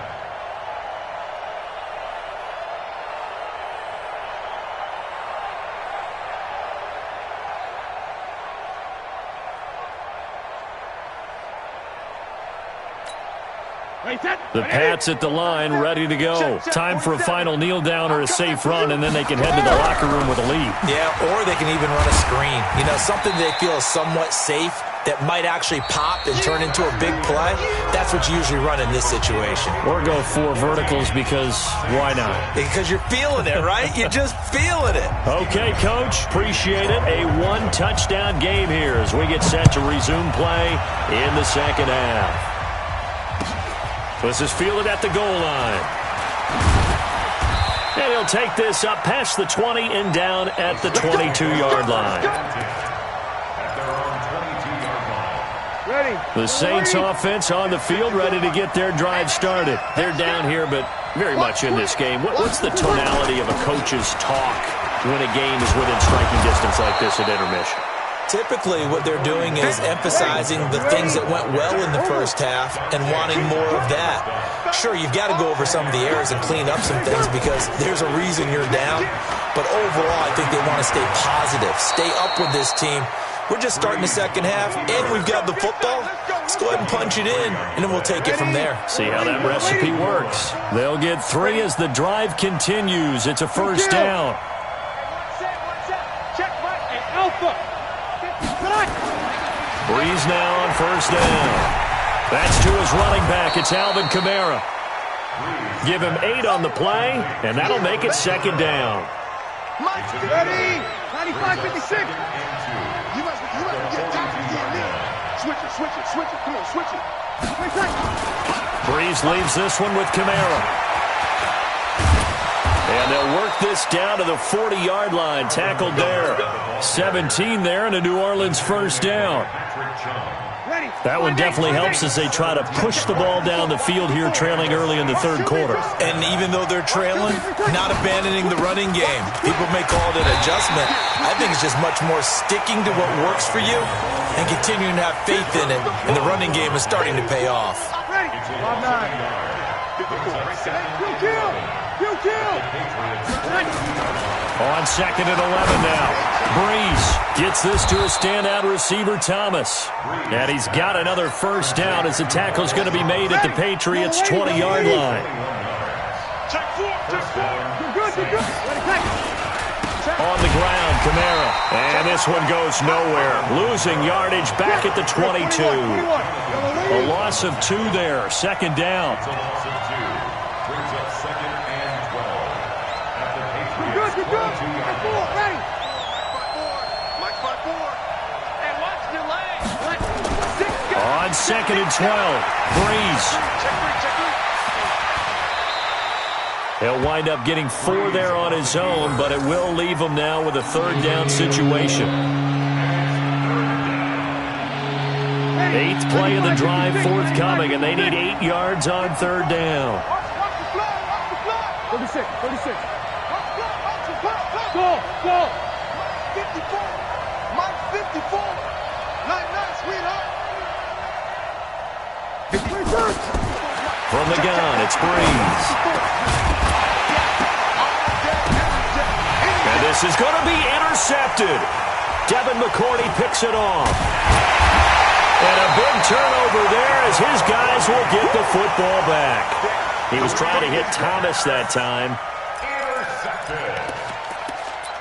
The Pats at the line, ready to go. Time for a final kneel down or a safe run, and then they can head to the locker room with a lead. Yeah, or they can even run a screen. You know, something they feel is somewhat safe that might actually pop and turn into a big play. That's what you usually run in this situation. Or go 4 verticals because why not? Because you're feeling it, right? You're just feeling it. Okay, Coach, appreciate it. A 1-touchdown game here as we get set to resume play in the second half. This is fielded at the goal line. And he'll take this up past the 20 and down at the 22-yard line. The Saints offense on the field, ready to get their drive started. They're down here, but very much in this game. What's the tonality of a coach's talk when a game is within striking distance like this at intermission? Typically, what they're doing is emphasizing the things that went well in the first half and wanting more of that. Sure, you've got to go over some of the errors and clean up some things because there's a reason you're down. But overall, I think they want to stay positive, stay up with this team. We're just starting the second half, and we've got the football. Let's go ahead and punch it in, and then we'll take it from there. See how that recipe works. They'll get 3 as the drive continues. It's a first down. Check right and Alpha. Breeze now on first down. That's to his running back. It's Alvin Kamara. Give him 8 on the play, and that'll make it second down. Ready? 95-56. You must get top of the Switch it. Come on, switch it. Breeze leaves this one with Kamara. And they'll work this down to the 40-yard line. Tackled there. 17 there and a New Orleans first down. That one definitely helps as they try to push the ball down the field here, trailing early in the third quarter. And even though they're trailing, not abandoning the running game. People may call it an adjustment. I think it's just much more sticking to what works for you and continuing to have faith in it. And the running game is starting to pay off. On second and 11 now. Breeze gets this to a standout receiver, Thomas. And he's got another first down as the tackle's going to be made at the Patriots' 20-yard line. On the ground, Kamara. And this one goes nowhere. Losing yardage back at the 22. A loss of 2 there. Second down. Brings up second and 12. At the Patriots' 22-yard line. On second and 12, Breeze. He'll wind up getting 4 there on his own, but it will leave him now with a third down situation. 8th play of the drive forthcoming, and they need 8 yards on third down. 36. Go. 54. Mike 54. 9-9, sweetheart. From the gun, it's Breeze. And this is going to be intercepted. Devin McCourty picks it off. And a big turnover there as his guys will get the football back. He was trying to hit Thomas that time. Intercepted.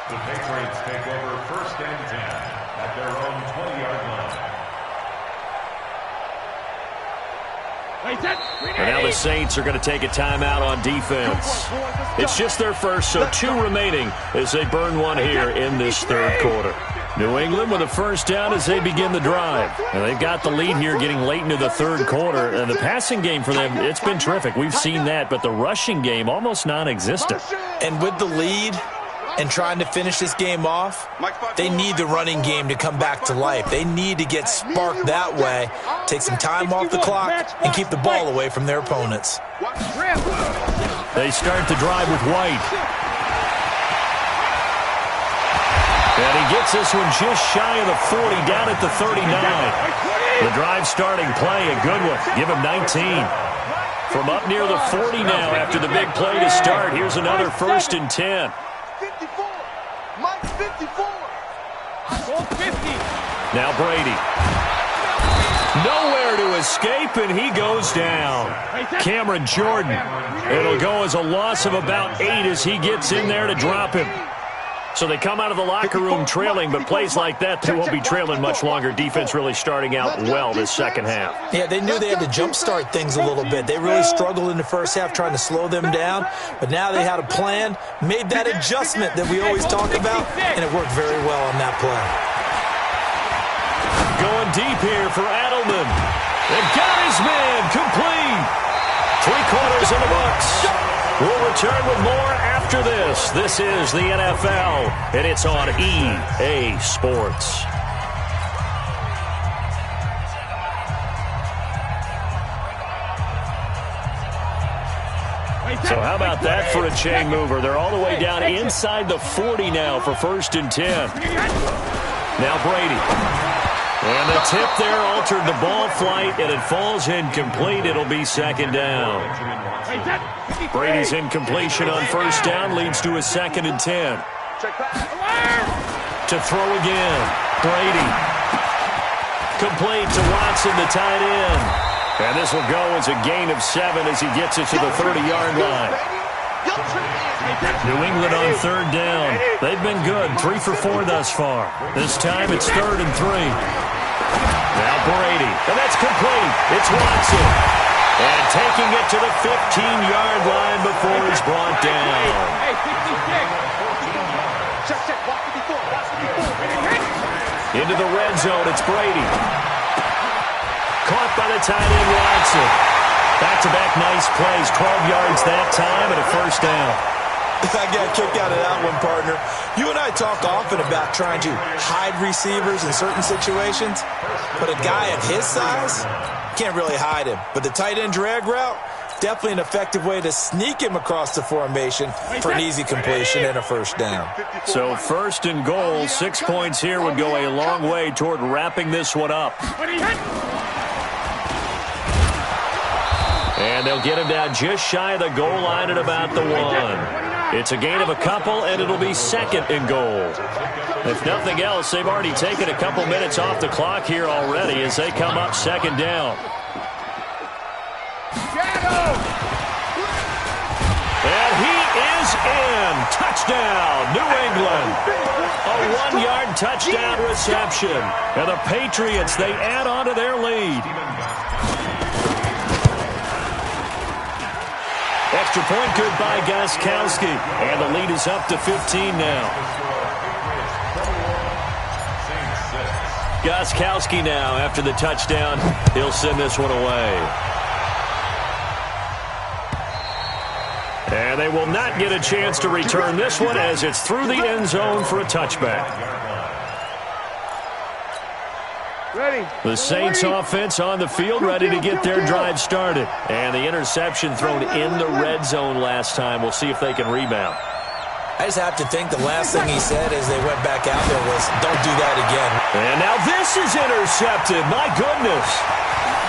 The Patriots take over first and 10 at their own 20-yard line. And now the Saints are going to take a timeout on defense. It's just their first, so 2 remaining as they burn one here in this third quarter. New England with a first down as they begin the drive. And they've got the lead here getting late into the third quarter. And the passing game for them, it's been terrific. We've seen that, but the rushing game almost non-existent. And with the lead and trying to finish this game off, they need the running game to come back to life. They need to get sparked that way, take some time off the clock, and keep the ball away from their opponents. They start the drive with White. And he gets this one just shy of the 40, down at the 39. The drive starting play, a good one. Give him 19. From up near the 40 now after the big play to start. Here's another first and 10. 54. Mike 54. 50. Now Brady. Nowhere to escape, and he goes down. Cameron Jordan. It'll go as a loss of about 8 as he gets in there to drop him. So they come out of the locker room trailing, but plays like that, they won't be trailing much longer. Defense really starting out well this second half. Yeah, they knew they had to jumpstart things a little bit. They really struggled in the first half trying to slow them down, but now they had a plan, made that adjustment that we always talk about, and it worked very well on that play. Going deep here for Adelman. And got his man complete. 3 quarters in the books. We'll return with more after this. This is the NFL, and it's on EA Sports. So how about that for a chain mover? They're all the way down inside the 40 now for first and 10. Now Brady. And the tip there altered the ball flight, and it falls incomplete. It'll be second down. Brady's incompletion on first down leads to a second and 10. To throw again. Brady. Complete to Watson, the tight end. And this will go as a gain of 7 as he gets it to the 30-yard line. New England on third down. They've been good, 3 for 4 thus far. This time it's 3rd and 3. Now Brady, and that's complete. It's Watson. And taking it to the 15-yard line before he's brought down. Into the red zone, it's Brady. Caught by the tight end, Watson. Back-to-back nice plays, 12 yards that time and a first down. I got a kick out of that one, partner. You and I talk often about trying to hide receivers in certain situations, but a guy at his size can't really hide him. But the tight end drag route, definitely an effective way to sneak him across the formation for an easy completion and a first down. So 1st and goal, 6 points here would go a long way toward wrapping this one up. And they'll get him down just shy of the goal line at about the 1. It's a gain of a couple, and it'll be 2nd and goal. If nothing else, they've already taken a couple minutes off the clock here already as they come up 2nd down. And he is in. Touchdown, New England. A 1-yard touchdown reception. And the Patriots, they add on to their lead. Extra point good by Gostkowski. And the lead is up to 15 now. Gostkowski now after the touchdown. He'll send this one away. And they will not get a chance to return this one as it's through the end zone for a touchback. The Saints offense on the field ready to get their drive started. And the interception thrown in the red zone last time. We'll see if they can rebound. I just have to think the last thing he said as they went back out there was, don't do that again. And now this is intercepted. My goodness.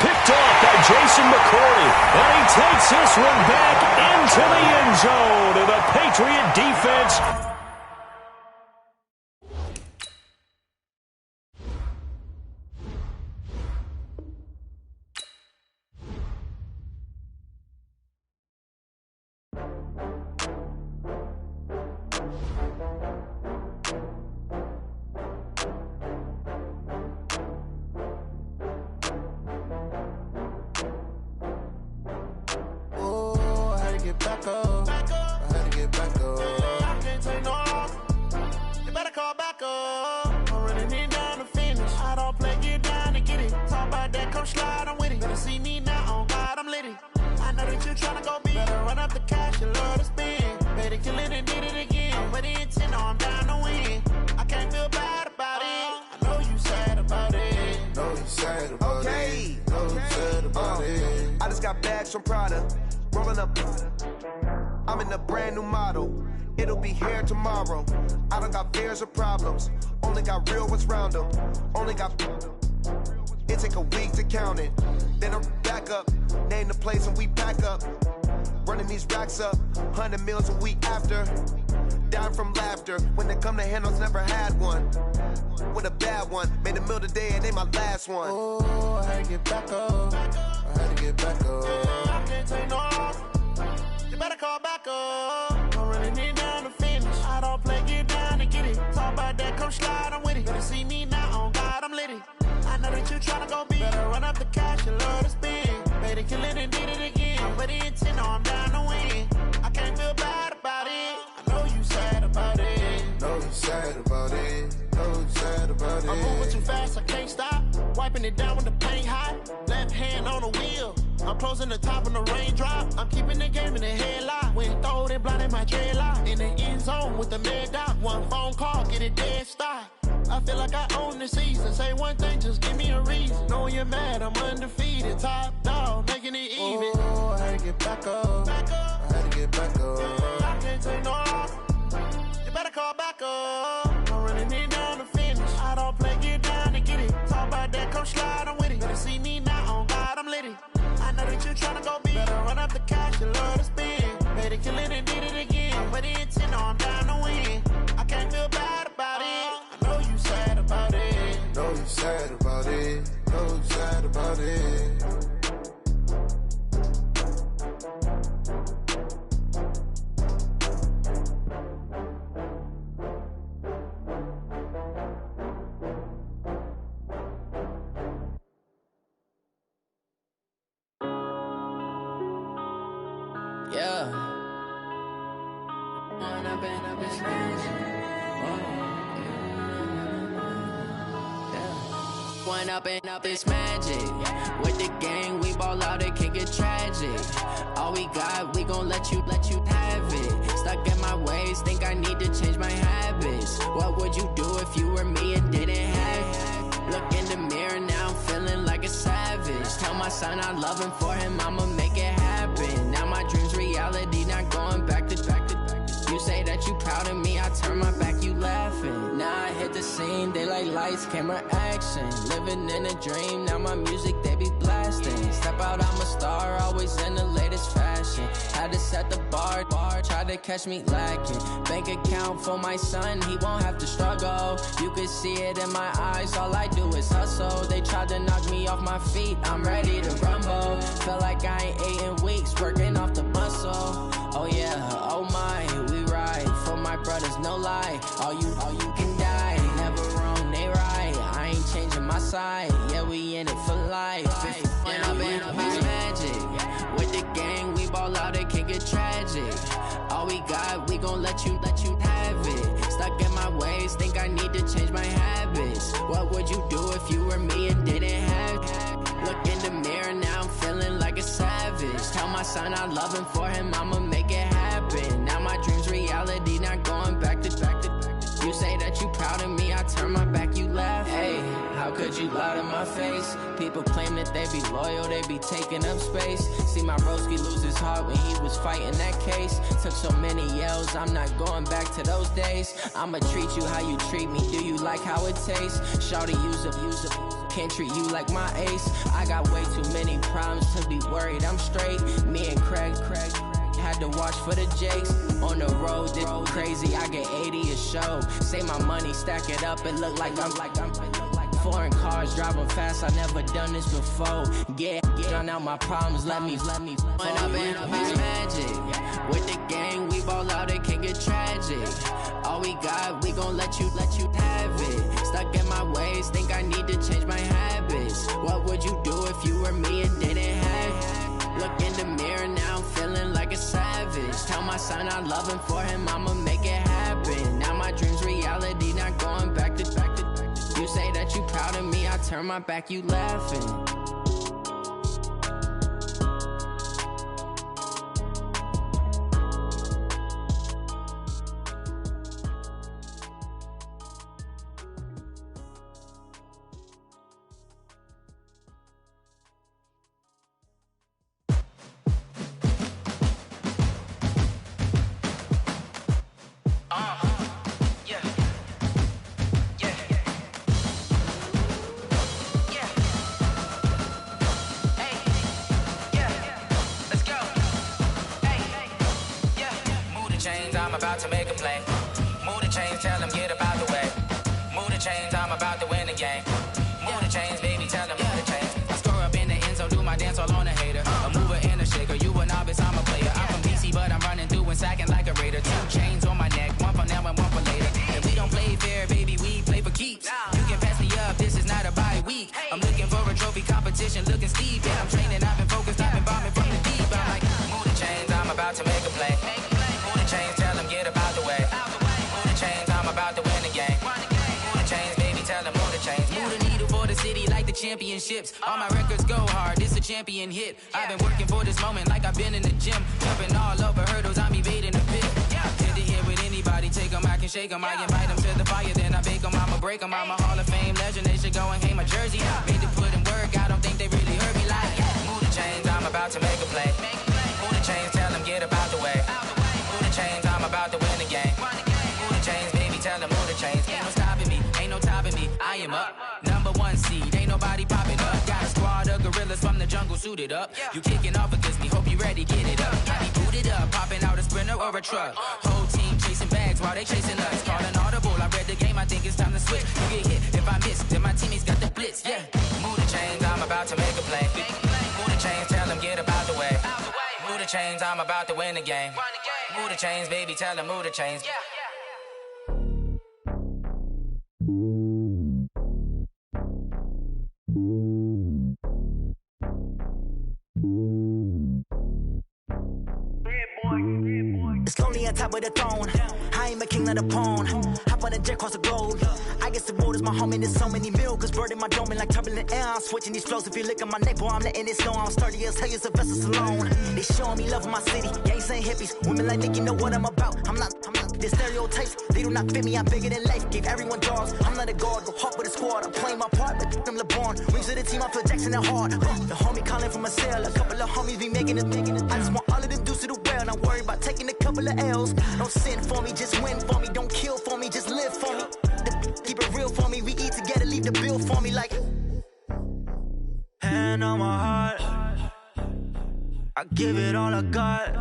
Picked off by Jason McCourty. And he takes this one back into the end zone. And the Patriot defense from Prada, rolling up. I'm in a brand new model. It'll be here tomorrow. I don't got fears or problems. Only got real ones round them. Only got. It take a week to count it. Then I'm back up. Name the place and we pack up. Running these racks up. 100 meals a week after. Down from laughter. When they come to handles, never had one. With a bad one. Made a meal today and they my last one. Oh, I had to get back up. I had to get back up. I can't take no off. You better call back up. I'm running it down to finish. I don't play, get down to get it. Talk about that, come slide, I'm with it. Better see me now, on God, I'm litty. I know that you tryna go big. Better run up the cash, you love to spin. Better kill it and did it again. I'm ready to 10, I'm down to win. I can't feel bad about it. I know you sad about it. Know you sad about it. Know you sad about it. I'm moving too fast, I can't stop. Wiping it down with the paint hot. Left hand on the wheel. I'm closing the top of the raindrop. I'm keeping the game in the headlock. When throwed and blinded my dreadlock. In the end zone with the mad dot. One phone call, get it dead stop. I feel like I own the season. Say one thing, just give me a reason. Knowing you're mad, I'm undefeated. Top dog, making it even. Oh, I had to get back up. I had to get back up. I can't take no off. You better call back up. I'm running it down to finish. I don't play, get down to get it. Talk about that, come slide, I'm with it. Better see me now, on God, I'm litty. I know that you tryna go big. Better run up the cash, you love to spin. Better kill it and did it again. I'm ready to 10, I'm down to win. I can't feel bad about it. I know you sad about it. Know you sad about it. Know you sad about it. Yeah. One up and up is magic. With the gang, we ball out, it can get tragic. All we got, we gon' let you have it. Stuck in my ways, think I need to change my habits. What would you do if you were me and didn't have? Look in the mirror now, I'm feeling like a savage. Tell my son I love him, for him I'ma make it happen. Now my dream's reality, not going back to. You say that you proud of me, I turn my back, you laughing. Now I hit the scene, they like lights, camera, action. Living in a dream, now my music they be blasting. Step out, I'm a star, always in the latest fashion. Had to set the bar, try to catch me lacking. Bank account for my son, he won't have to struggle. You can see it in my eyes, all I do is hustle. They tried to knock me off my feet, I'm ready to rumble. Felt like I ain't ate in weeks, working off the muscle. Oh yeah, oh my, we ride for my brothers, no lie. All you can die, never wrong, they right. I ain't changing my side, yeah, we in it for life. When I'm in it's magic. With the gang, we ball out, it can get tragic. All we got, we gon' let you have it. Stuck in my ways, think I need to change my habits. What would you do if you were me and didn't have? Look in the mirror now, I'm feeling like a savage. Tell my son I love him, for him I'ma make it happen. Now my dream's reality, not going back to. You say that you proud of me, I turn my back, you laugh. Hey, how could you lie to my face? People claim that they be loyal, they be taking up space. See my broski lose his heart when he was fighting that case. Took so many yells, I'm not going back to those days. I'ma treat you how you treat me, do you like how it tastes? Shawty, use up. Can't treat you like my ace. I got way too many problems to be worried, I'm straight. Me and Craig had to watch for the Jakes. On the road, this crazy, I get 80 a show. Say my money, stack it up, it look like I'm foreign cars, driving fast, I never done this before. Get drown out my problems, let me When I'm in it's magic. With the gang, we ball out, it can get tragic. All we got, we gon' let you have it. Stuck in my ways, think I need to change my habits. What would you do if you were me and didn't have? Look in the mirror now, I'm feeling like a savage. Tell my son I love him, for him I'ma make it happen. Now my dream's reality, not going back to. You say that you proud of me, I turn my back, you laughing. To make a play. Move the chains, tell them get up out the way. Move the chains, I'm about to win the game. Move the chains, baby, tell them move the chains. I score up in the end zone, do my dance all on a hater. A mover and a shaker, you a novice, I'm a player. I'm from DC, but I'm running through and sacking like a raider. 2 chains on my neck, one for now and one for later. And we don't play fair, baby, we play for keeps. You can pass me up, this is not a bye week. I'm looking for a trophy competition, looking steep. Yeah, I'm training, I've been focused, I've been bombing from the deep. I'm like, move the chains, I'm about to make a play. Move the chains, tell them get up out the way. Move the chains, I'm about to win the game. Move the chains, baby, tell them move the chains. Move the needle for the city like the championships. All my records go hard, this a champion hit. I've been working for this moment like I've been in the gym. Jumping all over hurdles, I'm evading the pit. Hit the hit with anybody, take them, I can shake them. I invite them to the fire, then I bake them, I'ma break them. I'm a Hall of Fame legend, they should go and hang my jersey. Made to put in work, I don't think they really heard me like. Move the chains, I'm about to make a play. Move the chains, tell them get up out the way. Move the chains, I'm about to win the game. Move the chains, baby, tell them move the chains. Ain't no stopping me, ain't no topping me. I am up, #1 seed, ain't nobody popping up. Got a squad of gorillas from the jungle suited up. You kicking off against me, hope you ready, get it up. I be booted up, popping out a Sprinter or a truck. Whole team chasing bags while they chasing us. Call an audible, I read the game, I think it's time to switch. You get hit, if I miss, then my teammates got the blitz, yeah. Move the chains, I'm about to make a play. Move the chains, tell them get up out the way. Move the chains, I'm about to win the game. Move the chains, baby, tell them move the chains. Red boy. It's lonely on top of the throne. I ain't a king of the pawn. Hop on a jet across the globe. I guess the road is my home and there's so many mil. Cause bird in my dome and like turbulent air. I'm switching these flows. If you look at my neck, boy, I'm letting it snow. I'm sturdy as hell, it's a vessel alone. They showing me love in my city. Gangs ain't hippies. Women like Nick, you know what I'm about. I'm not. The stereotypes, they do not fit me. I'm bigger than life. Gave everyone jobs. I'm not a guard. Go hard with a squad. I'm playing my part, but I'm LeBron. Rings of the team, I feel Jackson and hard. The homie calling from a cell. A couple of homies be making it. I just want all of them dudes to do well. Not worry about taking a couple of L's. Don't sin for me, just win for me. Don't kill for me, just live for me. Keep it real for me. We eat together, leave the bill for me like. Hand on my heart, I give it all I got.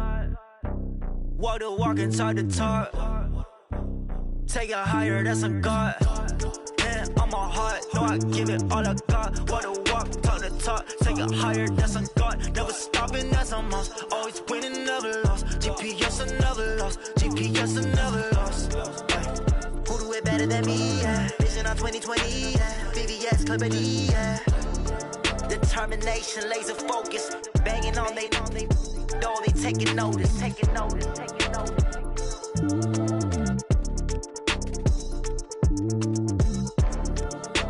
Walk the walk and talk the talk. Take it higher, that's a God. Hand on my heart, no, I give it all I got. Walk the walk, talk the talk. Take it higher, that's a God. Never stopping, that's a must. Always winning, never lost. GPS, I never lost. GPS, I never lost. Who do it better than me? Yeah. Vision on 2020, yeah. VVS, Clippity, yeah. Determination, laser focus. Banging on they though they taking notice.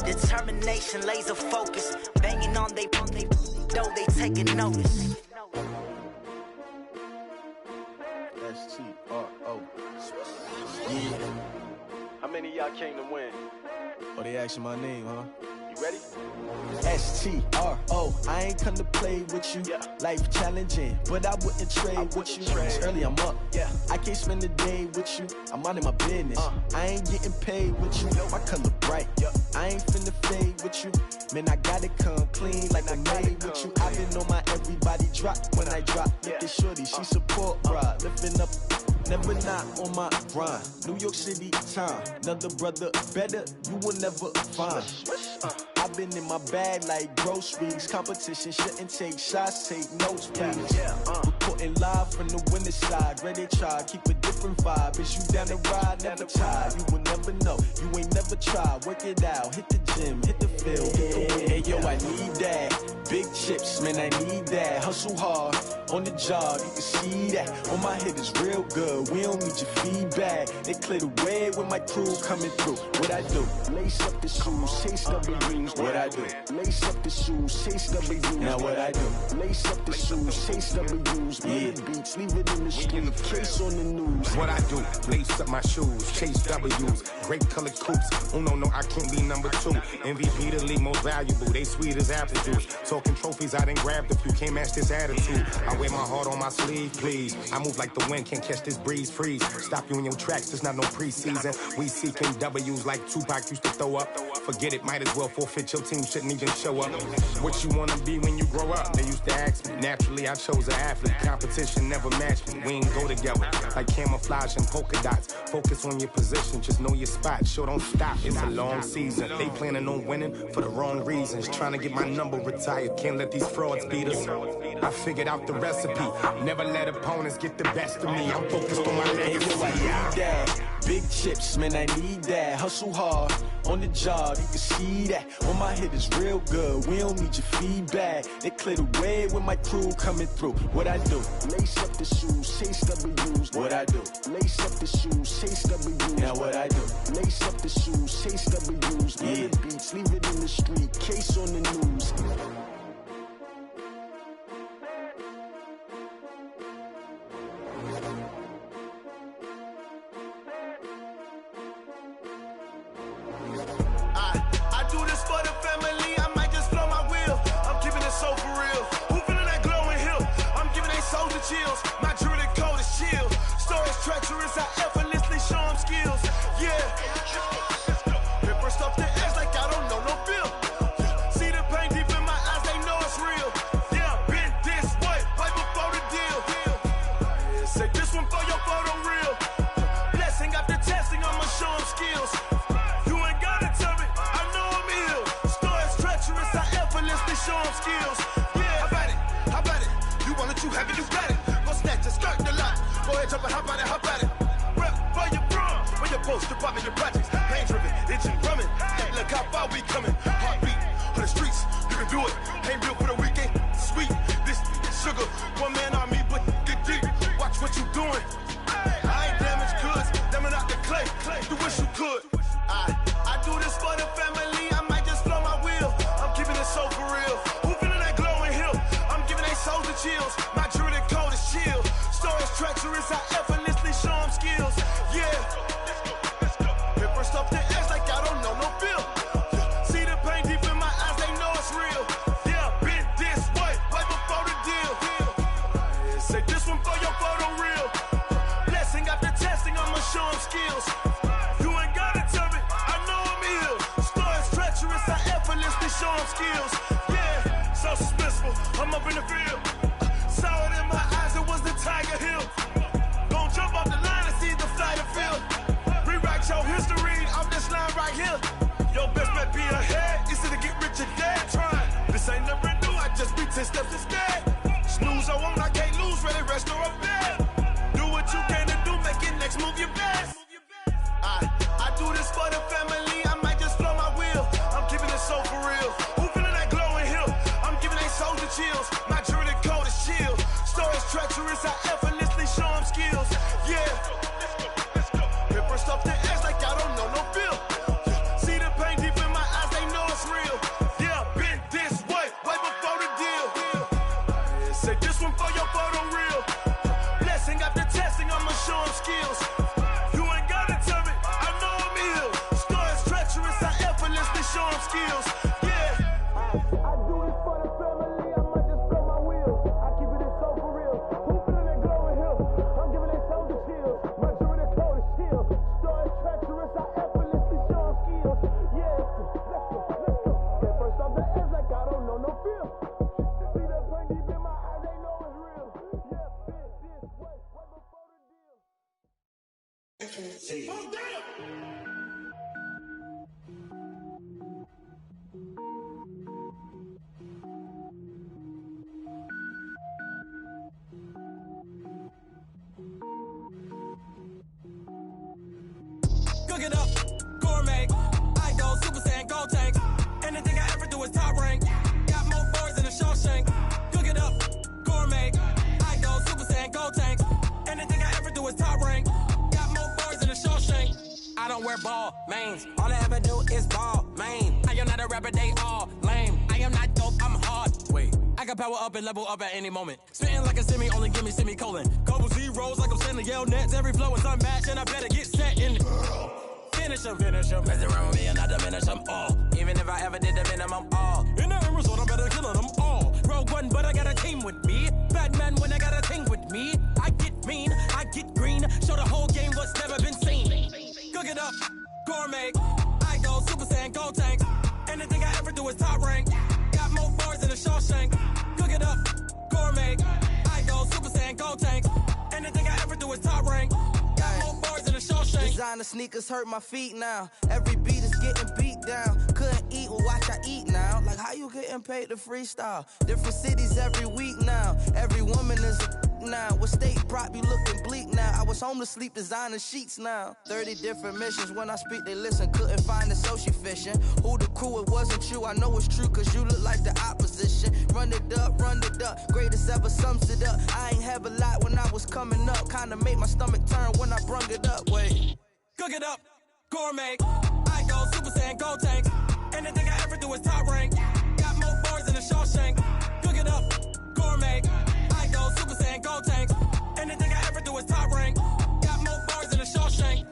Determination, laser focus. Banging on they though they taking notice. S-T-R-O. Yeah. How many of y'all came to win? Oh, they asking my name, huh? You ready? S-T-R-O. I ain't come to play with you. Yeah. Life challenging, but I wouldn't trade with you. It's early, I'm up. Yeah. I can't spend the day with you. I'm minding my business. I ain't getting paid with you. My color bright. I ain't finna fade with you. Man, I gotta come clean like I'm made with you. I've been on my everybody drop when I drop. Look at shorty, she support ride. Lifting up, never not on my grind. New York City time, another brother better, you will never find. I've been in my bag like groceries. Competition shouldn't take shots, take notes, please. Reporting live from the winter side. Ready to try, keep a different vibe. Is you down the ride, never tired. You will never know, you ain't never tried. Work it out, hit the gym, hit the field. Hey yo, I need that. Big chips, man, I need that. Hustle hard, on the job, you can see that. On my head is real good, we don't need your feedback. They clear the way with my crew coming through. What I do? Lace up the shoes, chase W's. What I do? Lace up the shoes, chase W's. Now what I do? Lace up the shoes, chase W's. Yeah, beats, leave it in the street, case on the news. What I do? Lace up my shoes, chase W's. Great colored coops. Oh no, I can't be number 2. MVP the league most valuable. They sweet as apple juice. Talking trophies, I done grabbed a few. Can't match this attitude. I wear my heart on my sleeve, please. I move like the wind, can't catch this breeze, freeze. Stop you in your tracks, there's not no preseason. We seeking W's like Tupac used to throw up. Forget it, might as well forfeit. Your team shouldn't even show up. What you wanna be when you grow up? They used to ask me. Naturally, I chose an athlete. Competition never matched me. We ain't go together like camouflage and polka dots. Focus on your position, just know your spot. Sure, don't stop. It's a long season. They planning on winning for the wrong reasons. Trying to get my number retired. Can't let these frauds beat us. I figured out the recipe. Never let opponents get the best of me. I'm focused on my legacy. I need that. Big chips, man, I need that. Hustle hard, on the job, you can see that. On my head is real good, we don't need your feedback. They clear the way with my crew coming through. What I do? Lace up the shoes, chase W's. What I do? Lace up the shoes, chase W's. Now what I do? Lace up the shoes, chase W's. Yeah, beats, leave it in the street, case on the news. I do this for the family, I might just blow my wheel. I'm giving it so for real. Who feeling that glowing hill? I'm giving they souls the chills. My jewelry code is chill. Stories treacherous, I effortlessly show them skills. Yeah. Ripper stuff the edge like I don't know no feel. See the pain deep in my eyes, they know it's real. Yeah, been this way, right before the deal. Say this one for your photo real. Blessing after testing, I'ma show them skills. Show them skills. Yeah, how about it? You want it, you have it, you got it. Go snatch a skirt the lot. Go ahead, jump and hop at it. Rep for your brum. Where your post, department, your projects. Pain driven, itching, drumming. Hey, look how far we coming. Heartbeat on the streets, you can do it. Ain't built for the weekend. Sweet, this sugar. One man army, but get deep. Watch what you doing. could. I do this for the family, I might just blow my wheel. I'm keeping it so for real. Who feeling that glowing hill? I'm giving they souls the chills. My jewelry code is chill. Stories treacherous, I effortlessly show them skills. Yeah. Paper stuff to edge like I don't know no feel. See the pain deep in my eyes, they know it's real. Yeah, been this way, right before the deal. Say this one for your photo reel. Blessing after testing, I'ma show them skills. You ain't gotta tell me, I know I'm ill. Stories treacherous, I effortlessly show them skills. Yeah, so suspenseful, I'm up in the field. Saw it in my eyes, it was the Tiger Hill. Gon' jump off the line and see the flight of field. Rewrite your history, I'm this line right here. Your best bet be ahead, easy to get rich or dead. Trying, this ain't never new, I just be 10 steps instead. Snooze I won't, I can't lose, ready, rest or a bed. Do what you can to do, make it next move your best. I do this for the family, I might just blow my wheel. I'm keeping it so for real. Who feeling that glowing hill? I'm giving they souls the chills. My jewelry code is chill. Stories treacherous, I effortlessly show them skills. Yeah. Paper stuff to edge like I don't know no feel. See the pain deep in my eyes, they know it's real. Yeah, been this way, right before the deal. Say this one for your photo reel. Blessing after testing, I'ma show them skills. You ain't gotta tell me, I know I'm ill. Stories treacherous, I effortlessly show them skills. Yeah. I do this for the family, I might just blow my wheel. I keep it so for real. Who feeling that glowing hill? I'm giving they souls the chills. My jewelry code is chill. Stories treacherous, I effortlessly show them skills. Yeah, let's go. Get first off the edge like I don't know no feel. See that pain deep in my eyes, they know it's real. Yeah, been this way, right before the deal. Cook it up, gourmet. I go Super Saiyan, gold tank. Anything I ever do is top rank. Got more boards than a Shawshank. Cook it up, gourmet. I go Super Saiyan, gold tank. Anything I ever do is top rank. Got more boards than a Shawshank. I don't wear ball mains. All I ever do is ball main. I am not a rapper, they all lame. I am not dope, I'm hard. Wait, I can power up and level up at any moment. Spitting like a semi, only give me semicolon. Couple zeros like I'm sending yell nets. Every flow is unmatched and I better get set in it. Finish them. Mess around with me and I diminish them all. Even if I ever did the minimum all. In the end result, I'm better killing them all. Rogue One, but I got a team with me. Batman when I got a team with me. I get mean, I get green. Show the whole game what's never been seen. Cook it up, gourmet. I go Super Saiyan, gold tank. Anything I ever do is top rank. Got more bars than a Shawshank. Cook it up, gourmet. I go Super Saiyan, gold tank. Anything I ever do is top rank. Got more bars than a Shawshank. Designer sneakers hurt my feet now. Every beat is getting beat down. Couldn't eat, well watch I eat now. Like how you getting paid to freestyle? Different cities every week now. Every woman is a now. What state prop you looking bleak now? I was home to sleep designing sheets now. 30 different missions. When I speak they listen. Couldn't find the social fishing. Who the crew? It wasn't you. I know it's true cause you look like the opposition. Run it up. Greatest ever sums it up. I ain't have a lot when I was coming up. Kinda made my stomach turn when I brung it up. Wait. Cook it up, gourmet. I go Super Saiyan, gold tank. Anything I ever do is top rank. Got more bars than a Shawshank. Cook it up, gourmet. I go Super Saiyan, gold tank. Anything I ever do is top rank. Got more bars than a Shawshank.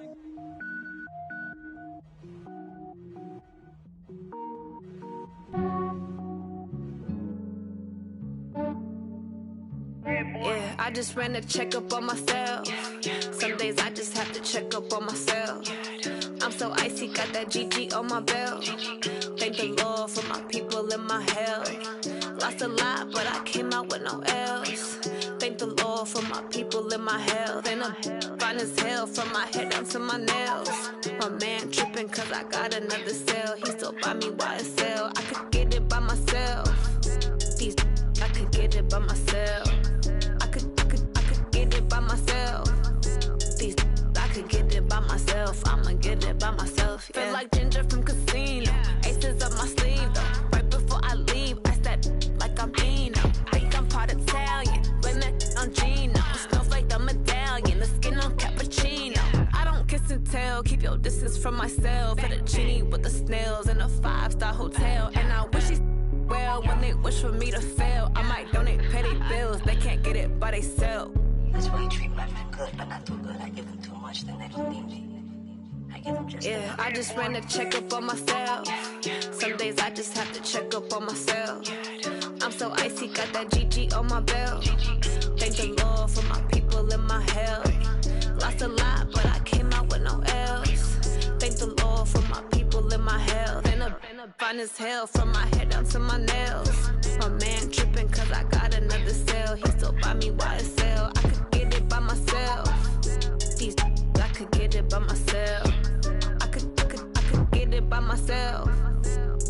Yeah, I just ran a checkup on myself. Some days I just have to check up on myself. I'm so icy, got that GG on my belt. Thank the Lord for my people and my health. Lost a lot, but I came out with no L's. Thank the Lord for my people and my health. And I'm fine as hell from my head down to my nails. My man tripping cause I got another cell. He still buy me YSL. I could get it by myself. These I could get it by myself. I could get it by myself. These I could get it by myself. I'ma get it by myself. Yeah. Feel like Ginger from Casino. Aces up my sleeve though. Right before I leave, I step like I'm Dino. Think I'm part Italian, blame that on Gino. Smells like the medallion, the skin on cappuccino. I don't kiss and tell. tell. Keep your distance from myself. For the genie with the snails in a 5-star hotel. And I wish these well when they wish for me to fail. I might donate petty bills. They can't get it by they sell. That's why you treat my friend good, but not too good. I give them too much, then they don't need me. I give them just enough. I just ran a checkup on myself. Some days I just have to check up on myself. I'm so icy, got that GG on my belt. Thank the Lord for my people in my health. Lost a lot, but I came out with no L's. Thank the Lord for my people in my health. And a fine as hell from my head down to my nails. My man tripping cause I got another sale. He still buy me YSL. I could get it by myself. These I could get it by myself. I could get it by myself.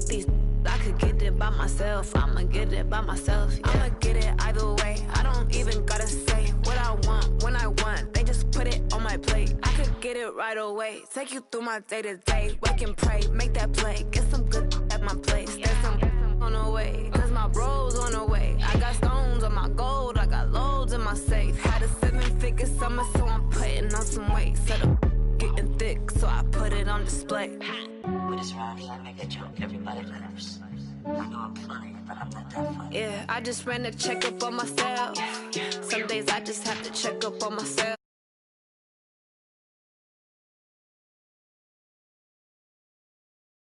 These I could get it by myself. I'ma get it by myself. Yeah. I'ma get it either way. I don't even gotta say what I want when I want. They just put it on my plate. I could get it right away. Take you through my day to day. Wake and pray, make that play. Get some good at my place. There's some on the way. Cause my bro's on the way. I got stones on my gold. I got loads in my safe. Had a 7-figure summer, so I'm putting on some weight. Set up getting thick, so I put it on display. With this round here, I make a joke. Everybody laughs. I know I'm funny, but I'm not that funny. I just ran a checkup on myself. Some days I just have to check up on myself.